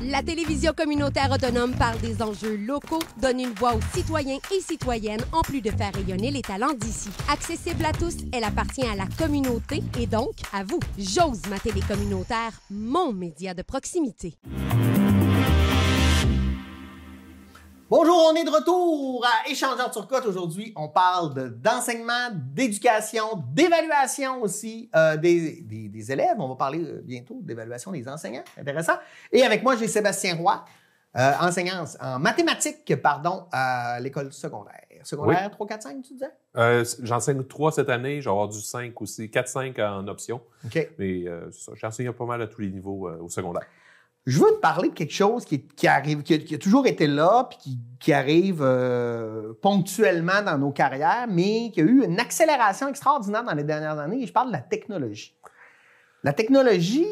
La télévision communautaire autonome parle des enjeux locaux, donne une voix aux citoyens et citoyennes, en plus de faire rayonner les talents d'ici. Accessible à tous, elle appartient à la communauté et donc à vous. J'ose ma télé communautaire, mon média de proximité. Bonjour, on est de retour à Échangeurs Turcotte. Aujourd'hui, on parle d'enseignement, d'éducation, d'évaluation aussi des élèves. On va parler bientôt d'évaluation des enseignants. Intéressant. Et avec moi, j'ai Sébastien Roy, enseignant en mathématiques, à l'école secondaire. Secondaire 3, 4, 5, tu disais? J'enseigne 3 cette année. Je vais avoir du 5 aussi. 4, 5 en option. OK. Mais c'est ça. J'enseigne pas mal à tous les niveaux au secondaire. Je veux te parler de quelque chose qui arrive, qui a toujours été là, puis qui arrive ponctuellement dans nos carrières, mais qui a eu une accélération extraordinaire dans les dernières années. Et je parle de la technologie. La technologie,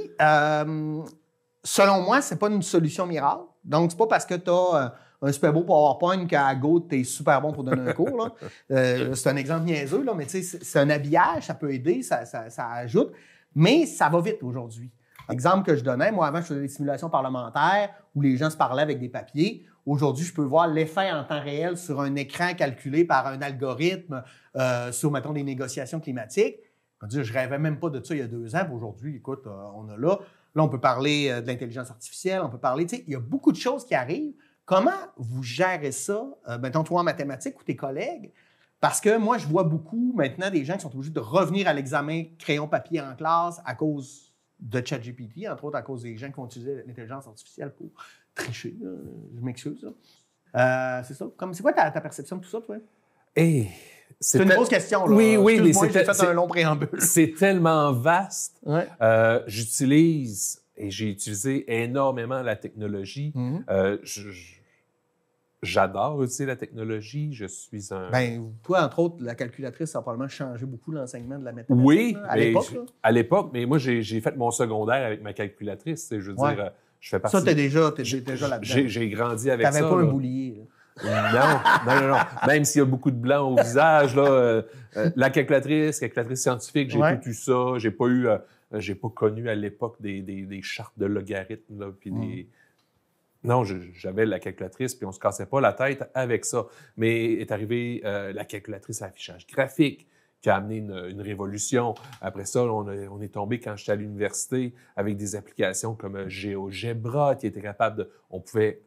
selon moi, c'est pas une solution miracle. Donc, c'est pas parce que tu as un super beau PowerPoint qu'à Go, tu es super bon pour donner un cours. Là. C'est un exemple niaiseux, là, mais tu sais, c'est un habillage, ça peut aider, ça ajoute, mais ça va vite aujourd'hui. Exemple que je donnais, moi avant je faisais des simulations parlementaires où les gens se parlaient avec des papiers. Aujourd'hui, je peux voir l'effet en temps réel sur un écran calculé par un algorithme sur, mettons, des négociations climatiques. Je rêvais même pas de ça il y a 2 ans. Aujourd'hui, écoute, on a là. Là, on peut parler de l'intelligence artificielle, on peut parler, tu sais, il y a beaucoup de choses qui arrivent. Comment vous gérez ça, mettons, toi en mathématiques ou tes collègues? Parce que moi, je vois beaucoup maintenant des gens qui sont obligés de revenir à l'examen crayon-papier en classe à cause de ChatGPT, entre autres à cause des gens qui vont utiliser l'intelligence artificielle pour tricher. Je m'excuse. C'est ça. C'est quoi ta perception de tout ça, toi? Hey, c'est une grosse question. Là. Oui, mais j'ai fait un long préambule. C'est tellement vaste. Ouais. J'utilise et j'ai utilisé énormément la technologie. Mm-hmm. j'adore utiliser la technologie. Je suis un... Bien, toi, entre autres, la calculatrice, ça a probablement changé beaucoup l'enseignement de la mathématique. Oui, là, à l'époque. Là. À l'époque, mais moi, j'ai fait mon secondaire avec ma calculatrice. Je veux dire, je fais partie... Ça, t'es déjà là-dedans. J'ai grandi avec ça. T'avais pas un boulier, là. Non. Même s'il y a beaucoup de blanc au visage, là, la calculatrice scientifique, j'ai tout eu ça. J'ai pas connu à l'époque des chartes de logarithmes, là, puis des... Non, j'avais la calculatrice, puis on se cassait pas la tête avec ça. Mais est arrivée la calculatrice à affichage graphique, qui a amené une révolution. Après ça, on est tombé, quand j'étais à l'université, avec des applications comme GeoGebra, qui étaient capables de... On pouvait,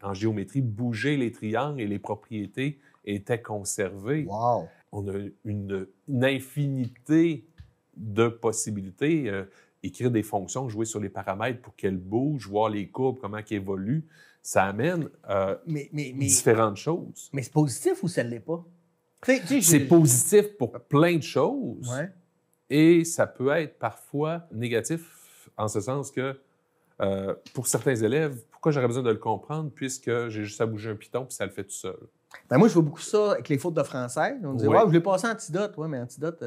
en géométrie, bouger les triangles et les propriétés étaient conservées. Wow! On a une infinité de possibilités. Écrire des fonctions, jouer sur les paramètres pour qu'elles bougent, voir les courbes, comment elles évoluent, ça amène différentes choses. Mais c'est positif ou ça ne l'est pas? C'est positif pour plein de choses et ça peut être parfois négatif en ce sens que pour certains élèves, pourquoi j'aurais besoin de le comprendre puisque j'ai juste à bouger un piton puis ça le fait tout seul? Ben moi, je vois beaucoup ça avec les fautes de français. On dit, je l'ai passé Antidote. Oui, mais Antidote,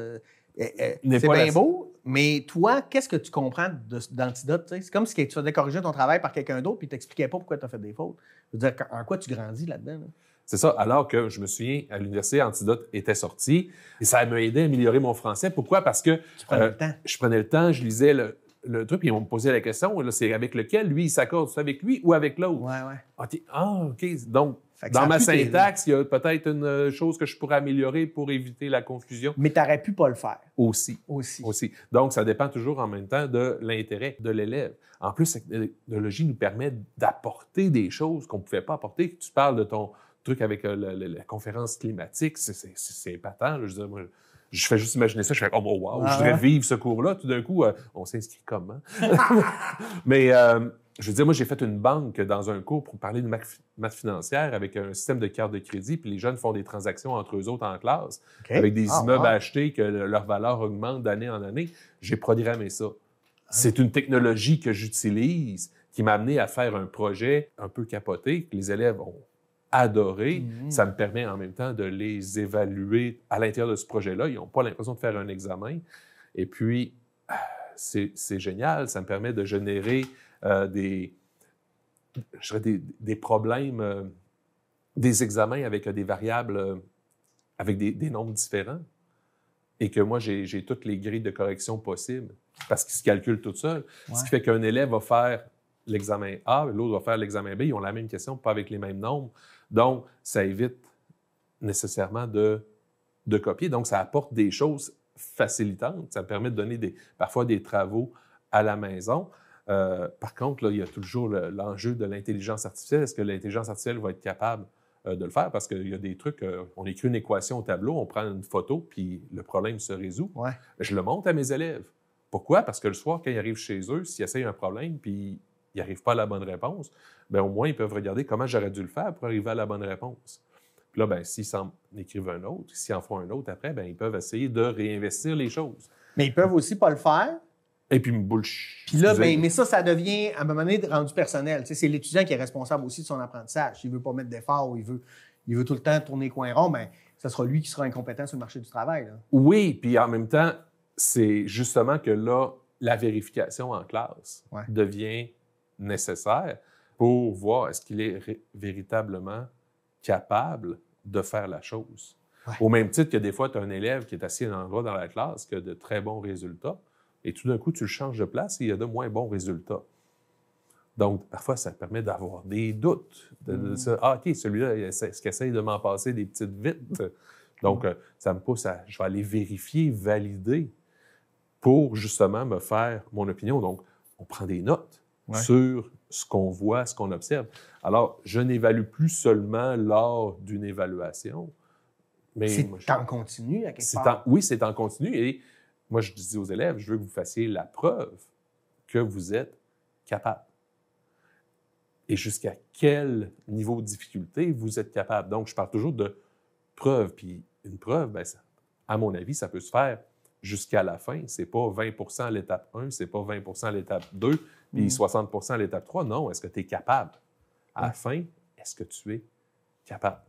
c'est bien beau. Mais toi, qu'est-ce que tu comprends d'Antidote? C'est comme si tu faisais corriger ton travail par quelqu'un d'autre puis tu n'expliquais pas pourquoi tu as fait des fautes. Je veux dire, en quoi tu grandis là-dedans? Là? C'est ça. Alors que je me souviens, à l'université, Antidote était sorti et ça m'a aidé à améliorer mon français. Pourquoi? Parce que tu prenais le temps. Je prenais le temps, je lisais le truc, puis ils m'ont posé la question, là, c'est avec lequel, lui, il s'accorde, c'est avec lui ou avec l'autre? OK. Donc, dans ma syntaxe, il y a peut-être une chose que je pourrais améliorer pour éviter la confusion. Mais tu n'aurais pu pas le faire. Aussi. Donc, ça dépend toujours en même temps de l'intérêt de l'élève. En plus, la technologie nous permet d'apporter des choses qu'on ne pouvait pas apporter. Tu parles de ton truc avec la conférence climatique, c'est épatant. Là. Je veux dire, moi, je fais juste imaginer ça, je fais « Oh, wow, je voudrais vivre ce cours-là. » Tout d'un coup, on s'inscrit comment? Mais je veux dire, moi, j'ai fait une banque dans un cours pour parler de maths financière avec un système de carte de crédit, puis les jeunes font des transactions entre eux autres en classe, avec des immeubles achetés que leur valeur augmente d'année en année. J'ai programmé ça. C'est une technologie que j'utilise qui m'a amené à faire un projet un peu capoté, que les élèves ont adoré. Ça me permet en même temps de les évaluer à l'intérieur de ce projet-là. Ils n'ont pas l'impression de faire un examen. Et puis, c'est génial. Ça me permet de générer des problèmes, des examens avec des variables, avec des nombres différents. Et que moi, j'ai toutes les grilles de correction possibles parce qu'ils se calculent tout seuls. Ce qui fait qu'un élève va faire l'examen A, l'autre va faire l'examen B. Ils ont la même question, pas avec les mêmes nombres. Donc, ça évite nécessairement de copier. Donc, ça apporte des choses facilitantes. Ça permet de donner parfois des travaux à la maison. Par contre, là, il y a toujours l'enjeu de l'intelligence artificielle. Est-ce que l'intelligence artificielle va être capable de le faire? Parce qu'il y a des trucs, on écrit une équation au tableau, on prend une photo, puis le problème se résout. Je le montre à mes élèves. Pourquoi? Parce que le soir, quand ils arrivent chez eux, s'ils essayent un problème, puis ils n'arrivent pas à la bonne réponse, bien, au moins, ils peuvent regarder comment j'aurais dû le faire pour arriver à la bonne réponse. Puis là, bien, s'ils s'en écrivent un autre, s'ils en font un autre après, bien, ils peuvent essayer de réinvestir les choses. Mais ils peuvent aussi pas le faire. Et puis me bullshit. Puis là, bien, mais ça devient, à un moment donné, rendu personnel. Tu sais, c'est l'étudiant qui est responsable aussi de son apprentissage. S'il ne veut pas mettre d'effort ou il veut tout le temps tourner coin rond, bien, ce sera lui qui sera incompétent sur le marché du travail. Là. Oui, puis en même temps, c'est justement que là, la vérification en classe devient nécessaire pour voir est-ce qu'il est véritablement capable de faire la chose. Au même titre que des fois, tu as un élève qui est assis à un endroit dans la classe qui a de très bons résultats, et tout d'un coup, tu le changes de place et il y a de moins bons résultats. Donc, parfois, ça permet d'avoir des doutes. De dire, OK, celui-là, est-ce qu'il essaye de m'en passer des petites vites? Donc, ça me pousse à... Je vais aller vérifier, valider pour justement me faire mon opinion. Donc, on prend des notes sur ce qu'on voit, ce qu'on observe. Alors, je n'évalue plus seulement lors d'une évaluation, mais... C'est en continu, à quelque part? Oui, c'est en continu. Et moi, je dis aux élèves, je veux que vous fassiez la preuve que vous êtes capable. Et jusqu'à quel niveau de difficulté vous êtes capable. Donc, je parle toujours de preuve. Puis une preuve, bien, ça, à mon avis, ça peut se faire jusqu'à la fin. C'est pas 20 à l'étape 1, c'est pas 20 à l'étape 2, puis 60 à l'étape 3. Non, est-ce que tu es capable? À la fin, est-ce que tu es capable.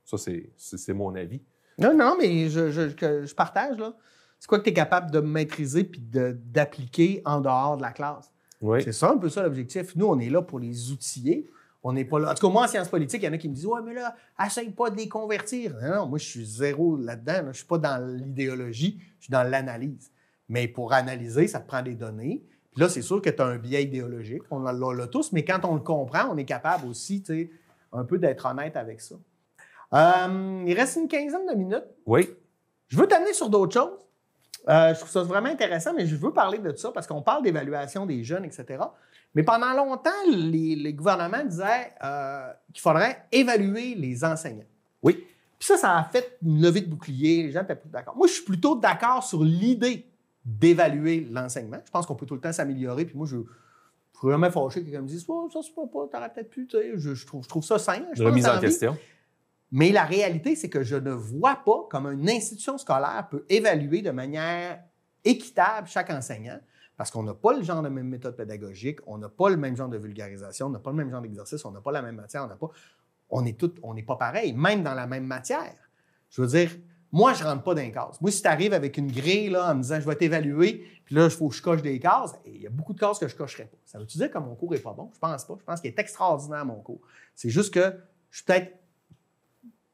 Ça, c'est mon avis. Non, mais je partage, là. C'est quoi que tu es capable de maîtriser puis d'appliquer en dehors de la classe? Oui. C'est ça un peu ça l'objectif. Nous, on est là pour les outiller. On n'est pas là. En tout cas, moi, en sciences politiques, il y en a qui me disent « Ouais, mais là, essaye pas de les convertir. » Non, moi, je suis zéro là-dedans. Là. Je ne suis pas dans l'idéologie, je suis dans l'analyse. Mais pour analyser, ça te prend des données. Puis là, c'est sûr que tu as un biais idéologique. On l'a tous, mais quand on le comprend, on est capable aussi, tu sais, un peu d'être honnête avec ça. Il reste une quinzaine de minutes. Oui. Je veux t'amener sur d'autres choses. Je trouve ça vraiment intéressant, mais je veux parler de ça parce qu'on parle d'évaluation des jeunes, etc. Mais pendant longtemps, les gouvernements disaient qu'il faudrait évaluer les enseignants. Oui. Puis ça a fait une levée de bouclier. Les gens étaient plus d'accord. Moi, je suis plutôt d'accord sur l'idée d'évaluer l'enseignement. Je pense qu'on peut tout le temps s'améliorer. Puis moi, je suis vraiment fâché que quelqu'un me dise oh, « ça, c'est pas, t'aurais peut-être pu. » Je trouve ça sain. Remise en question. Mais la réalité, c'est que je ne vois pas comment une institution scolaire peut évaluer de manière équitable chaque enseignant parce qu'on n'a pas le genre de même méthode pédagogique, on n'a pas le même genre de vulgarisation, on n'a pas le même genre d'exercice, on n'a pas la même matière, on n'est pas pareil, même dans la même matière. Je veux dire, moi, je ne rentre pas dans les cases. Moi, si tu arrives avec une grille là, en me disant « je vais t'évaluer », puis là, il faut que je coche des cases, et il y a beaucoup de cases que je ne cocherai pas. Ça veut-tu dire que mon cours n'est pas bon? Je pense pas. Je pense qu'il est extraordinaire, mon cours. C'est juste que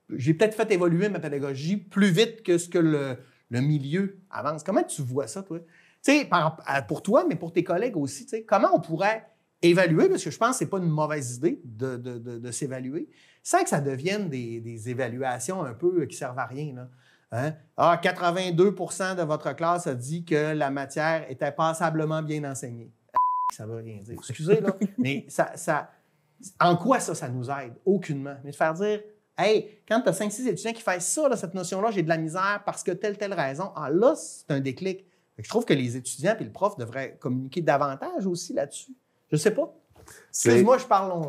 j'ai peut-être fait évoluer ma pédagogie plus vite que ce que le milieu avance. Comment tu vois ça, toi? Tu sais, pour toi, mais pour tes collègues aussi, tu sais, comment on pourrait évaluer, parce que je pense que ce n'est pas une mauvaise idée de s'évaluer, sans que ça devienne des évaluations un peu qui ne servent à rien, là. Hein? Ah, 82 % de votre classe a dit que la matière était passablement bien enseignée. Ça ne veut rien dire. Excusez, là, mais en quoi ça nous aide? Aucunement. Mais de faire dire hey, quand tu as 5-6 étudiants qui font ça, là, cette notion-là, j'ai de la misère parce que telle raison, ah là, c'est un déclic. Je trouve que les étudiants et le prof devraient communiquer davantage aussi là-dessus. Je ne sais pas. Excuse-moi,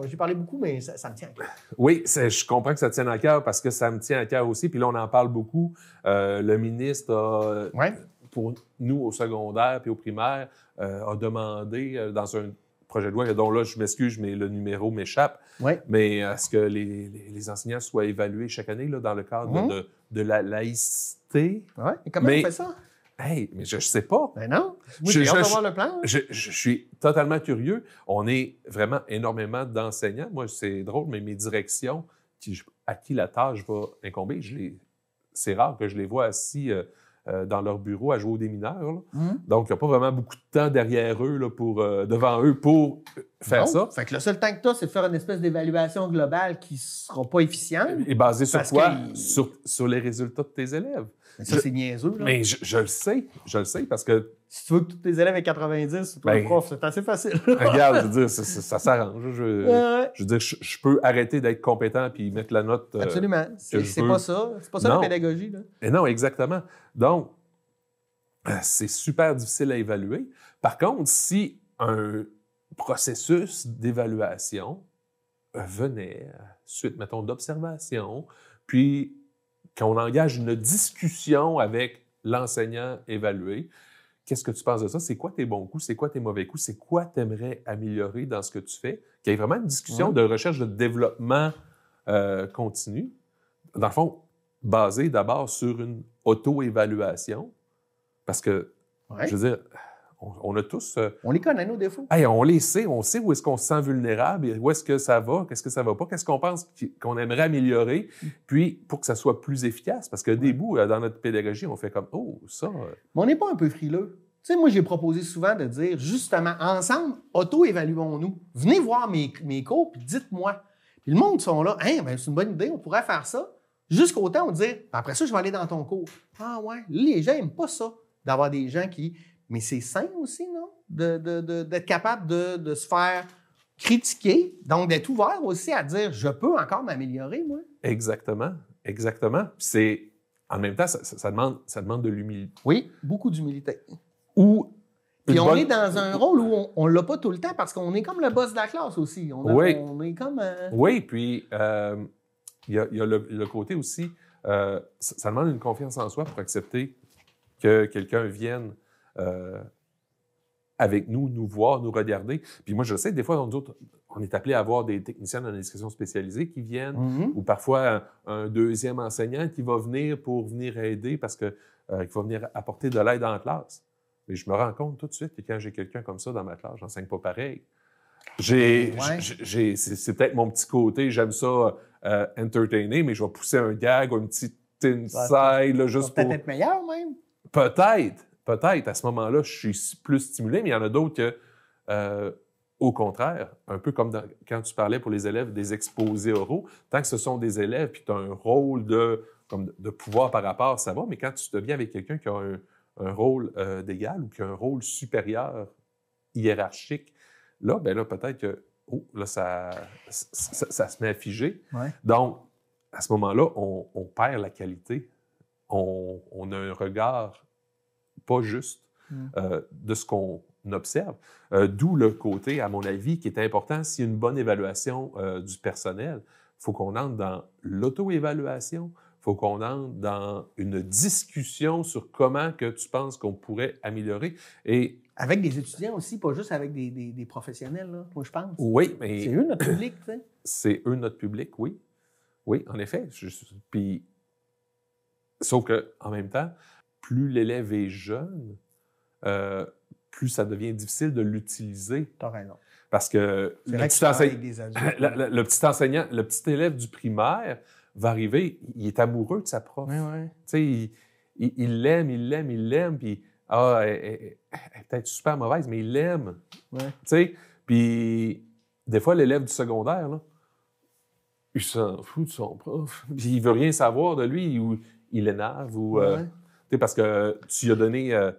j'ai parlé beaucoup, mais ça me tient à cœur. Oui, je comprends que ça tienne à cœur parce que ça me tient à cœur aussi. Puis là, on en parle beaucoup. Le ministre a, pour nous au secondaire puis au primaire, a demandé dans un projet de loi, dont là, je m'excuse, mais le numéro m'échappe. Oui. Mais est-ce que les enseignants soient évalués chaque année là, dans le cadre de la laïcité? Oui. Et comment on fait ça? Hey, mais je ne sais pas. Ben non. Moi, j'ai hâte de voir le plan. Je suis totalement curieux. On est vraiment énormément d'enseignants. Moi, c'est drôle, mais mes directions, à qui la tâche va incomber, c'est rare que je les vois assis dans leur bureau à jouer aux démineurs. Donc, il n'y a pas vraiment beaucoup de temps derrière eux, là, devant eux, pour faire ça. Fait que le seul temps que tu as, c'est de faire une espèce d'évaluation globale qui ne sera pas efficiente. Et basée sur quoi? Sur les résultats de tes élèves. Mais ça, c'est niaiseux. Là. Mais je le sais parce que... Si tu veux que tous tes élèves aient 90, toi, le prof, c'est assez facile. Regarde, je veux dire, ça s'arrange. Je veux dire, je peux arrêter d'être compétent puis mettre la note. Absolument. C'est pas ça. C'est pas ça la pédagogie. Là. Et non, exactement. Donc, c'est super difficile à évaluer. Par contre, si un processus d'évaluation venait suite, mettons, d'observation, puis qu'on engage une discussion avec l'enseignant évalué, qu'est-ce que tu penses de ça? C'est quoi tes bons coups? C'est quoi tes mauvais coups? C'est quoi tu aimerais améliorer dans ce que tu fais? Qu'il y ait vraiment une discussion de recherche de développement continu. Dans le fond, basée d'abord sur une auto-évaluation. Parce que, je veux dire, on a tous... on les connaît, nos défauts. Hey, on les sait. On sait où est-ce qu'on se sent vulnérable, où est-ce que ça va, qu'est-ce que ça va pas, qu'est-ce qu'on pense qu'on aimerait améliorer, puis pour que ça soit plus efficace. Parce que des bouts, dans notre pédagogie, on fait comme « Oh, ça... » Mais on n'est pas un peu frileux. Tu sais, moi, j'ai proposé souvent de dire, justement, ensemble, auto-évaluons-nous. Venez voir mes cours, puis dites-moi. Puis le monde sont là, hein, ben, c'est une bonne idée, on pourrait faire ça. Jusqu'au temps où dire, après ça, je vais aller dans ton cours. Ah ouais, les gens n'aiment pas ça, d'avoir des gens qui... Mais c'est sain aussi, non? D'être capable de se faire critiquer, donc d'être ouvert aussi à dire, je peux encore m'améliorer, moi. Exactement. C'est, en même temps, ça demande de l'humilité. Oui, beaucoup d'humilité. Puis on est dans un rôle où on ne l'a pas tout le temps parce qu'on est comme le boss de la classe aussi. On est comme... Oui, puis il y a le côté aussi, ça demande une confiance en soi pour accepter que quelqu'un vienne avec nous, nous voir, nous regarder. Puis moi, je sais, des fois, nous autres, on est appelé à avoir des techniciens en éducation spécialisée qui viennent, ou parfois un deuxième enseignant qui va venir pour venir aider parce que qui va venir apporter de l'aide en classe. Mais je me rends compte tout de suite que quand j'ai quelqu'un comme ça dans ma classe, j'enseigne pas pareil. C'est peut-être mon petit côté, j'aime ça entertainer, mais je vais pousser un gag ou une petite inside, là, juste pour... Peut-être être meilleur, même. Peut-être. À ce moment-là, je suis plus stimulé, mais il y en a d'autres que, au contraire, un peu comme quand tu parlais pour les élèves des exposés oraux, tant que ce sont des élèves, puis tu as un rôle de pouvoir par rapport, ça va, mais quand tu te viens avec quelqu'un qui a un rôle d'égal ou qui a un rôle supérieur, hiérarchique, là, peut-être que ça se met à figer. Ouais. Donc, à ce moment-là, on perd la qualité. On a un regard pas juste de ce qu'on observe. D'où le côté, à mon avis, qui est important, s'il y a une bonne évaluation du personnel, il faut qu'on entre dans l'auto-évaluation, il faut qu'on entre dans une discussion sur comment que tu penses qu'on pourrait améliorer. Et avec des étudiants aussi, pas juste avec des professionnels, là, moi, je pense. Oui, mais... C'est eux notre public, tu sais. C'est eux notre public, oui. Oui, en effet. Puis, sauf qu'en même temps, plus l'élève est jeune, plus ça devient difficile de l'utiliser. T'as raison. Parce que le petit enseignant, le petit élève du primaire va arriver, il est amoureux de sa prof. Oui, oui. Tu sais, il l'aime, puis elle est peut-être super mauvaise, mais il l'aime. Ouais. Tu sais, puis des fois, l'élève du secondaire, là, il s'en fout de son prof. Puis il veut rien savoir de lui, ou il l'énerve, ou... tu sais, parce que tu lui as donné...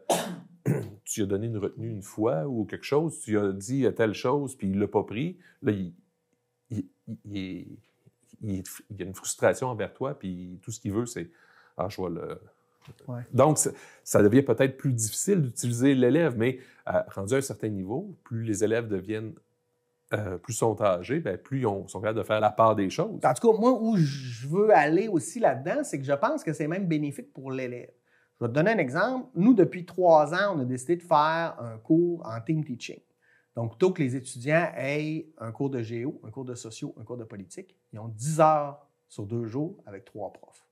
tu lui as donné une retenue une fois ou quelque chose, tu lui as dit telle chose, puis il ne l'a pas pris. Là, il y a une frustration envers toi, puis tout ce qu'il veut, c'est « Ah, je vais le... » Donc, ça devient peut-être plus difficile d'utiliser l'élève, mais rendu à un certain niveau, plus les élèves deviennent... plus sont âgés, plus ils sont capables de faire la part des choses. En tout cas, moi, où je veux aller aussi là-dedans, c'est que je pense que c'est même bénéfique pour l'élève. Je vais te donner un exemple. Nous, depuis 3 ans, on a décidé de faire un cours en team teaching. Donc, plutôt que les étudiants aient un cours de géo, un cours de socio, un cours de politique, ils ont 10 heures sur 2 jours avec 3 profs.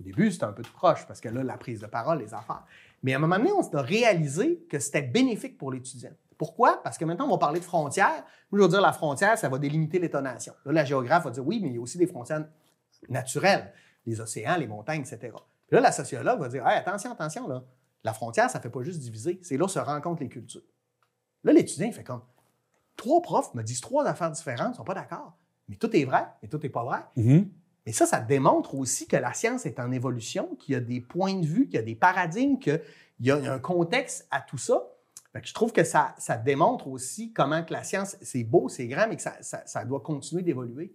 Au début, c'était un peu tout croche parce que là, la prise de parole, les affaires. Mais à un moment donné, on a réalisé que c'était bénéfique pour l'étudiant. Pourquoi? Parce que maintenant, on va parler de frontières. Moi, je vais dire la frontière, ça va délimiter l'État-nation. Là, la géographe va dire oui, mais il y a aussi des frontières naturelles, les océans, les montagnes, etc. Puis là, la sociologue va dire hey, attention, là. La frontière, ça ne fait pas juste diviser. C'est là où se rencontrent les cultures. Là, l'étudiant, il fait comme 3 profs me disent 3 affaires différentes, ils ne sont pas d'accord. Mais tout est vrai, mais tout n'est pas vrai. Mm-hmm. Mais ça démontre aussi que la science est en évolution, qu'il y a des points de vue, qu'il y a des paradigmes, qu'il y a un contexte à tout ça. Fait que je trouve que ça démontre aussi comment que la science, c'est beau, c'est grand, mais que ça doit continuer d'évoluer.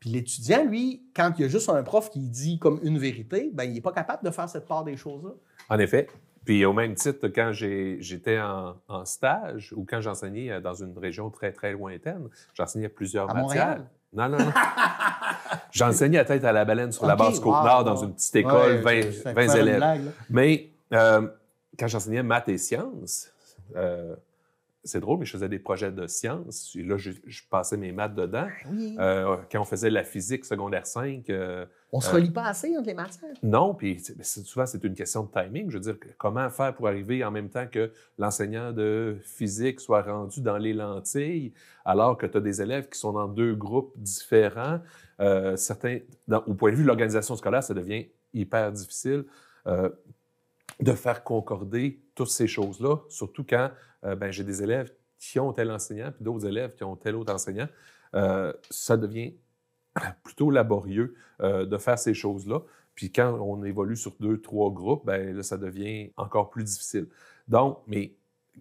Puis l'étudiant, lui, quand il y a juste un prof qui dit comme une vérité, il n'est pas capable de faire cette part des choses-là. En effet. Puis au même titre, quand j'étais en stage ou quand j'enseignais dans une région très, très lointaine, j'enseignais plusieurs matières. Montréal? Non. J'enseignais à Tête-à-la-Baleine sur la base Côte-Nord dans une petite école, 20 élèves. Blague, mais quand j'enseignais maths et sciences, c'est drôle, mais je faisais des projets de sciences. Et là, je passais mes maths dedans. Oui. Quand on faisait la physique secondaire 5... on ne se relie pas assez entre les matières. Non, puis souvent, c'est une question de timing. Je veux dire, comment faire pour arriver en même temps que l'enseignant de physique soit rendu dans les lentilles, alors que tu as des élèves qui sont dans 2 groupes différents. Certains, au point de vue de l'organisation scolaire, ça devient hyper difficile de faire concorder toutes ces choses-là, surtout quand j'ai des élèves qui ont tel enseignant, puis d'autres élèves qui ont tel autre enseignant. Ça devient plutôt laborieux de faire ces choses-là. Puis quand on évolue sur 2-3 groupes, là, ça devient encore plus difficile. Donc, mais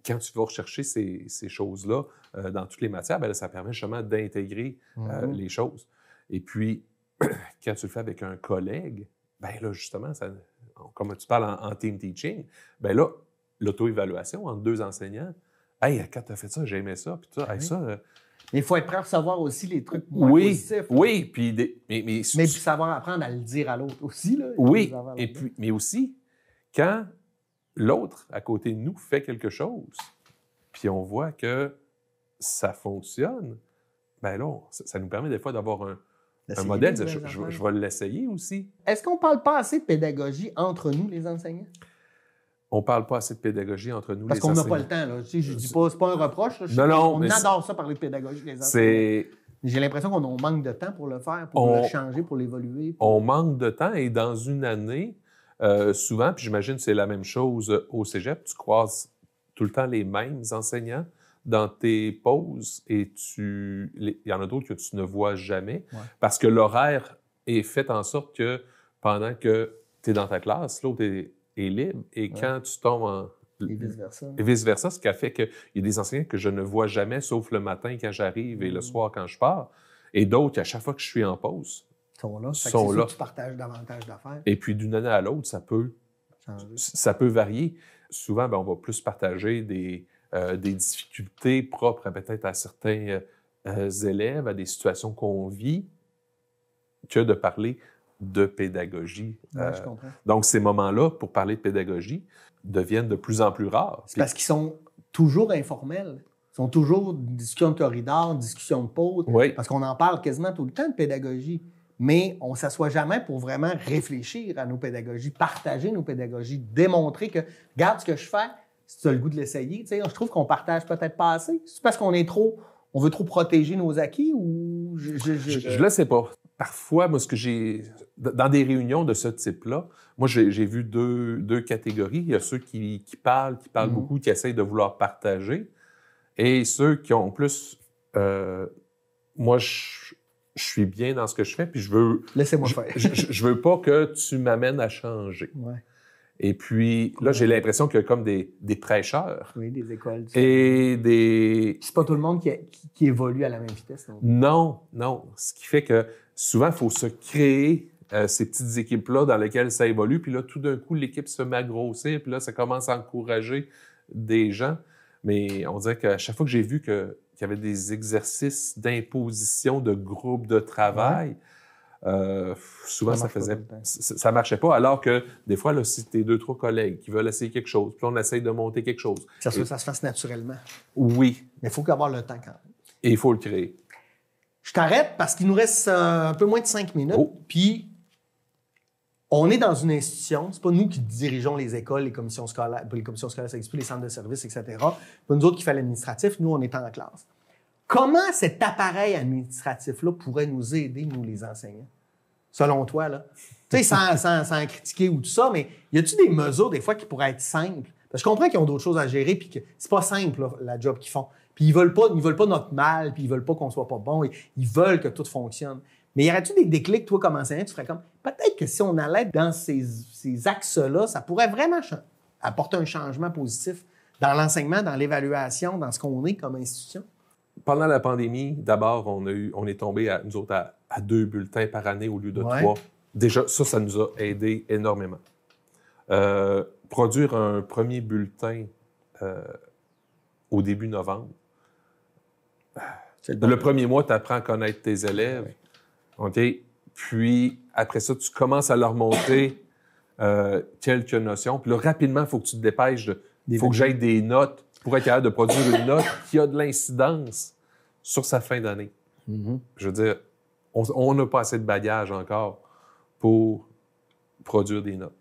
quand tu vas rechercher ces choses-là dans toutes les matières, là, ça permet justement d'intégrer les choses. Et puis, quand tu le fais avec un collègue, là, justement, comme tu parles en team teaching, là, l'auto-évaluation entre 2 enseignants, « Hey, quand tu as fait ça, j'ai aimé ça. » Puis ça... Mais il faut être prêt à recevoir aussi les trucs moins positifs. Oui, puis... Mais puis savoir apprendre à le dire à l'autre aussi. Là, oui, mais aussi, quand l'autre, à côté de nous, fait quelque chose, puis on voit que ça fonctionne, bien là, ça nous permet des fois d'avoir un modèle. Je vais l'essayer aussi. Est-ce qu'on ne parle pas assez de pédagogie entre nous, les enseignants? On ne parle pas assez de pédagogie entre nous, Parce les enseignants. Parce qu'on n'a pas le temps. Là. Je dis pas, c'est pas un reproche. Non, on adore ça, parler de pédagogie, les enseignants. J'ai l'impression qu'on manque de temps pour le faire, pour le changer, pour l'évoluer. On manque de temps et dans une année, souvent, puis j'imagine que c'est la même chose au cégep, tu croises tout le temps les mêmes enseignants dans tes pauses et il y en a d'autres que tu ne vois jamais parce que l'horaire est fait en sorte que pendant que tu es dans ta classe, l'autre est libre et quand tu tombes en... Et vice-versa. Et vice-versa, ce qui a fait qu'il y a des enseignants que je ne vois jamais, sauf le matin quand j'arrive et le soir quand je pars. Et d'autres, à chaque fois que je suis en pause, sont là. Sont là. Tu partages davantage d'affaires. Et puis, d'une année à l'autre, ça peut varier. Souvent, on va plus partager des difficultés propres peut-être à certains élèves, à des situations qu'on vit, que de parler de pédagogie. Je comprends. Donc, ces moments-là, pour parler de pédagogie, deviennent de plus en plus rares. C'est parce qu'ils sont toujours informels. Ils sont toujours discussion de corridor, discussion de pause. Oui. Parce qu'on en parle quasiment tout le temps de pédagogie. Mais on ne s'assoit jamais pour vraiment réfléchir à nos pédagogies, partager nos pédagogies, démontrer que, regarde ce que je fais, si tu as le goût de l'essayer. Je trouve qu'on partage peut-être pas assez. C'est parce qu'on on veut trop protéger nos acquis ou... Je le sais pas. Parfois, moi, dans des réunions de ce type-là, moi, j'ai vu deux catégories. Il y a ceux qui parlent beaucoup, qui essayent de vouloir partager, et ceux qui ont plus... moi, je suis bien dans ce que je fais, puis je veux... Laissez-moi faire. je veux pas que tu m'amènes à changer. Ouais. Et puis, là, j'ai l'impression qu'il y a comme des prêcheurs. Oui, des écoles. Et des... C'est pas tout le monde qui évolue à la même vitesse. Non. Ce qui fait que souvent, il faut se créer ces petites équipes-là dans lesquelles ça évolue. Puis là, tout d'un coup, l'équipe se met à grossir. Puis là, ça commence à encourager des gens. Mais on dirait qu'à chaque fois que j'ai vu qu'il y avait des exercices d'imposition de groupes de travail, souvent, ça marchait pas. Alors que des fois, là, si t'es 2-3 collègues qui veulent essayer quelque chose, puis on essaye de monter quelque chose. Ça se fasse naturellement. Oui. Mais il faut avoir le temps quand même. Et il faut le créer. Je t'arrête parce qu'il nous reste un peu moins de 5 minutes. Puis, on est dans une institution. C'est pas nous qui dirigeons les écoles, les commissions scolaires, ça n'existe plus, les centres de services, etc. C'est pas nous autres qui faisons l'administratif. Nous, on est en classe. Comment cet appareil administratif-là pourrait nous aider, nous, les enseignants? Selon toi, là? Tu sais, sans critiquer ou tout ça, mais y a-t-il des mesures, des fois, qui pourraient être simples? Parce que je comprends qu'ils ont d'autres choses à gérer puis que c'est pas simple, là, la job qu'ils font. Puis ils veulent pas notre mal, puis ils veulent pas qu'on soit pas bon. Ils veulent que tout fonctionne. Mais y aurait-tu des déclics, toi, comme enseignant, tu ferais comme, peut-être que si on allait dans ces axes-là, ça pourrait vraiment apporter un changement positif dans l'enseignement, dans l'évaluation, dans ce qu'on est comme institution? Pendant la pandémie, d'abord, on est tombé, nous autres, à 2 bulletins par année au lieu de 3. Déjà, ça nous a aidé énormément. Produire un premier bulletin au début novembre. Le premier mois, tu apprends à connaître tes élèves. OK? Puis, après ça, tu commences à leur montrer quelques notions. Puis là, rapidement, il faut que tu te dépêches. Il faut que j'aille des notes pour être capable de produire une note qui a de l'incidence sur sa fin d'année. Mm-hmm. Je veux dire, on n'a pas assez de bagages encore pour produire des notes.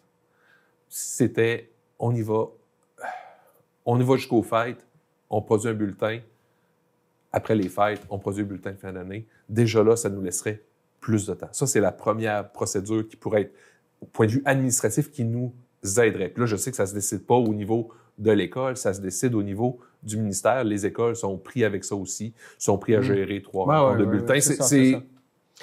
C'était, on y va jusqu'aux fêtes, on produit un bulletin. Après les fêtes, on produit un bulletin de fin d'année. Déjà là, ça nous laisserait plus de temps. Ça, c'est la première procédure qui pourrait être, au point de vue administratif, qui nous aiderait. Puis là, je sais que ça ne se décide pas au niveau de l'école, ça se décide au niveau du ministère. Les écoles sont pris avec ça aussi, sont pris à gérer 3 rencontres de bulletins.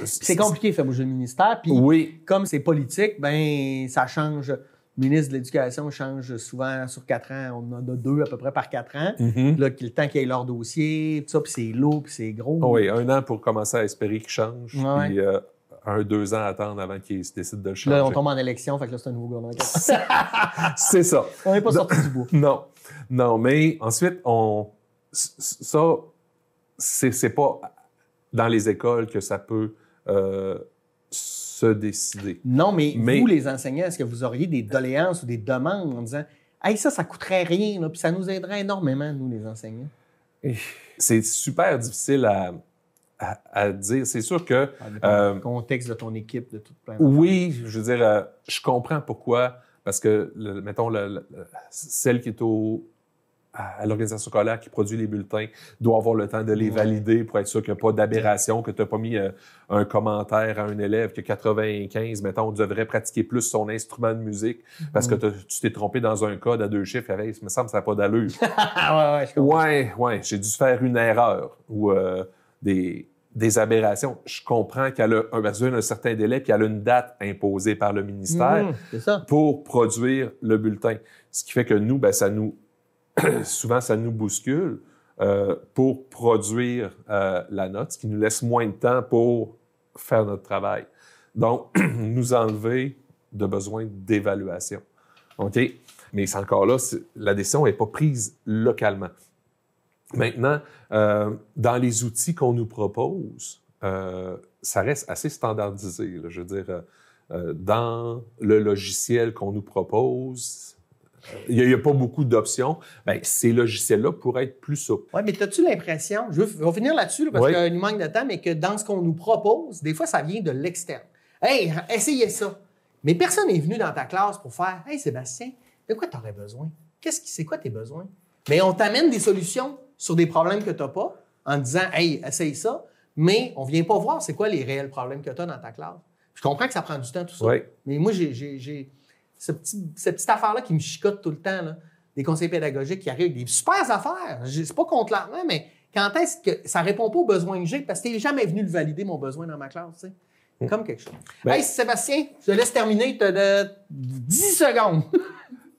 C'est compliqué, faire bouger le ministère. Puis, comme c'est politique, ben ça change. Le ministre de l'Éducation change souvent sur 4 ans. On en a 2 à peu près par 4 ans. Mm-hmm. Là, le temps qu'il y ait leur dossier, tout ça, puis c'est lourd, puis c'est gros. Oui, 1 an pour commencer à espérer qu'il change. Puis 1-2 ans à attendre avant qu'il se décide de le changer. Là, on tombe en élection, fait que là, c'est un nouveau gouvernement. C'est ça. On n'est pas sorti du bois. Non, mais ensuite, ça, c'est pas dans les écoles que ça peut se décider. Non, mais vous, les enseignants, est-ce que vous auriez des doléances ou des demandes en disant Hey, ça coûterait rien, là, puis ça nous aiderait énormément, nous, les enseignants. C'est super difficile à dire. C'est sûr que... le contexte de ton équipe, de toute plein de oui, je veux dire, je comprends pourquoi. Parce que, mettons, celle qui est à l'organisation scolaire qui produit les bulletins doit avoir le temps de les valider pour être sûr qu'il n'y a pas d'aberration, que tu n'as pas mis un commentaire à un élève que 95, mettons, devrait pratiquer plus son instrument de musique parce que tu t'es trompé dans un code à 2 chiffres. Il me semble que ça n'a pas d'allure. je comprends. Ouais, j'ai dû faire une erreur ou des aberrations. Je comprends qu'elle a un certain délai puis elle a une date imposée par le ministère pour produire le bulletin. Ce qui fait que nous, souvent, ça nous bouscule pour produire la note, ce qui nous laisse moins de temps pour faire notre travail. Donc, nous enlever de besoin d'évaluation. OK? Mais c'est encore là, la décision n'est pas prise localement. Maintenant, dans les outils qu'on nous propose, ça reste assez standardisé. Là. Je veux dire, dans le logiciel qu'on nous propose, il n'y a pas beaucoup d'options. Bien, ces logiciels-là pourraient être plus souples. Oui, mais as-tu l'impression, je vais finir là-dessus parce qu'il nous manque de temps, mais que dans ce qu'on nous propose, des fois, ça vient de l'externe. Hey, essayez ça. Mais personne n'est venu dans ta classe pour faire Hey, Sébastien, de quoi tu aurais besoin? C'est quoi tes besoins? Mais on t'amène des solutions sur des problèmes que tu n'as pas en disant Hey, essaye ça, mais on ne vient pas voir c'est quoi les réels problèmes que tu as dans ta classe. Je comprends que ça prend du temps, tout ça. Oui. Mais moi, j'ai cette petite affaire-là qui me chicote tout le temps, là, des conseils pédagogiques qui arrivent avec des super affaires. C'est pas contre l'argent, mais quand est-ce que ça répond pas aux besoins que j'ai? Parce que tu n'es jamais venu le valider, mon besoin, dans ma classe. Tu sais. Comme quelque chose. Hey, Sébastien, je te laisse terminer. Tu as 10 secondes.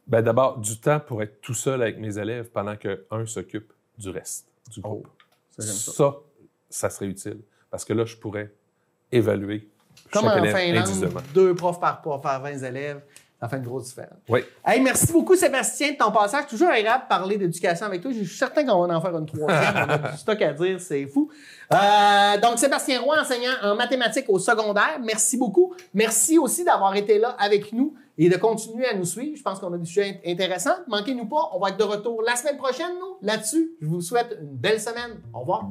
D'abord, du temps pour être tout seul avec mes élèves pendant qu'un s'occupe du reste du groupe. Ça serait utile. Parce que là, je pourrais évaluer comme chaque en élève Finlande, individuellement. 2 profs par 20 élèves. Ça fait une grosse différence. Oui. Hey, merci beaucoup, Sébastien, de ton passage. Toujours agréable de parler d'éducation avec toi. Je suis certain qu'on va en faire une 3e. On a du stock à dire, c'est fou. Donc, Sébastien Roy, enseignant en mathématiques au secondaire. Merci beaucoup. Merci aussi d'avoir été là avec nous et de continuer à nous suivre. Je pense qu'on a des sujets intéressants. Manquez-nous pas. On va être de retour la semaine prochaine, nous, là-dessus. Je vous souhaite une belle semaine. Au revoir.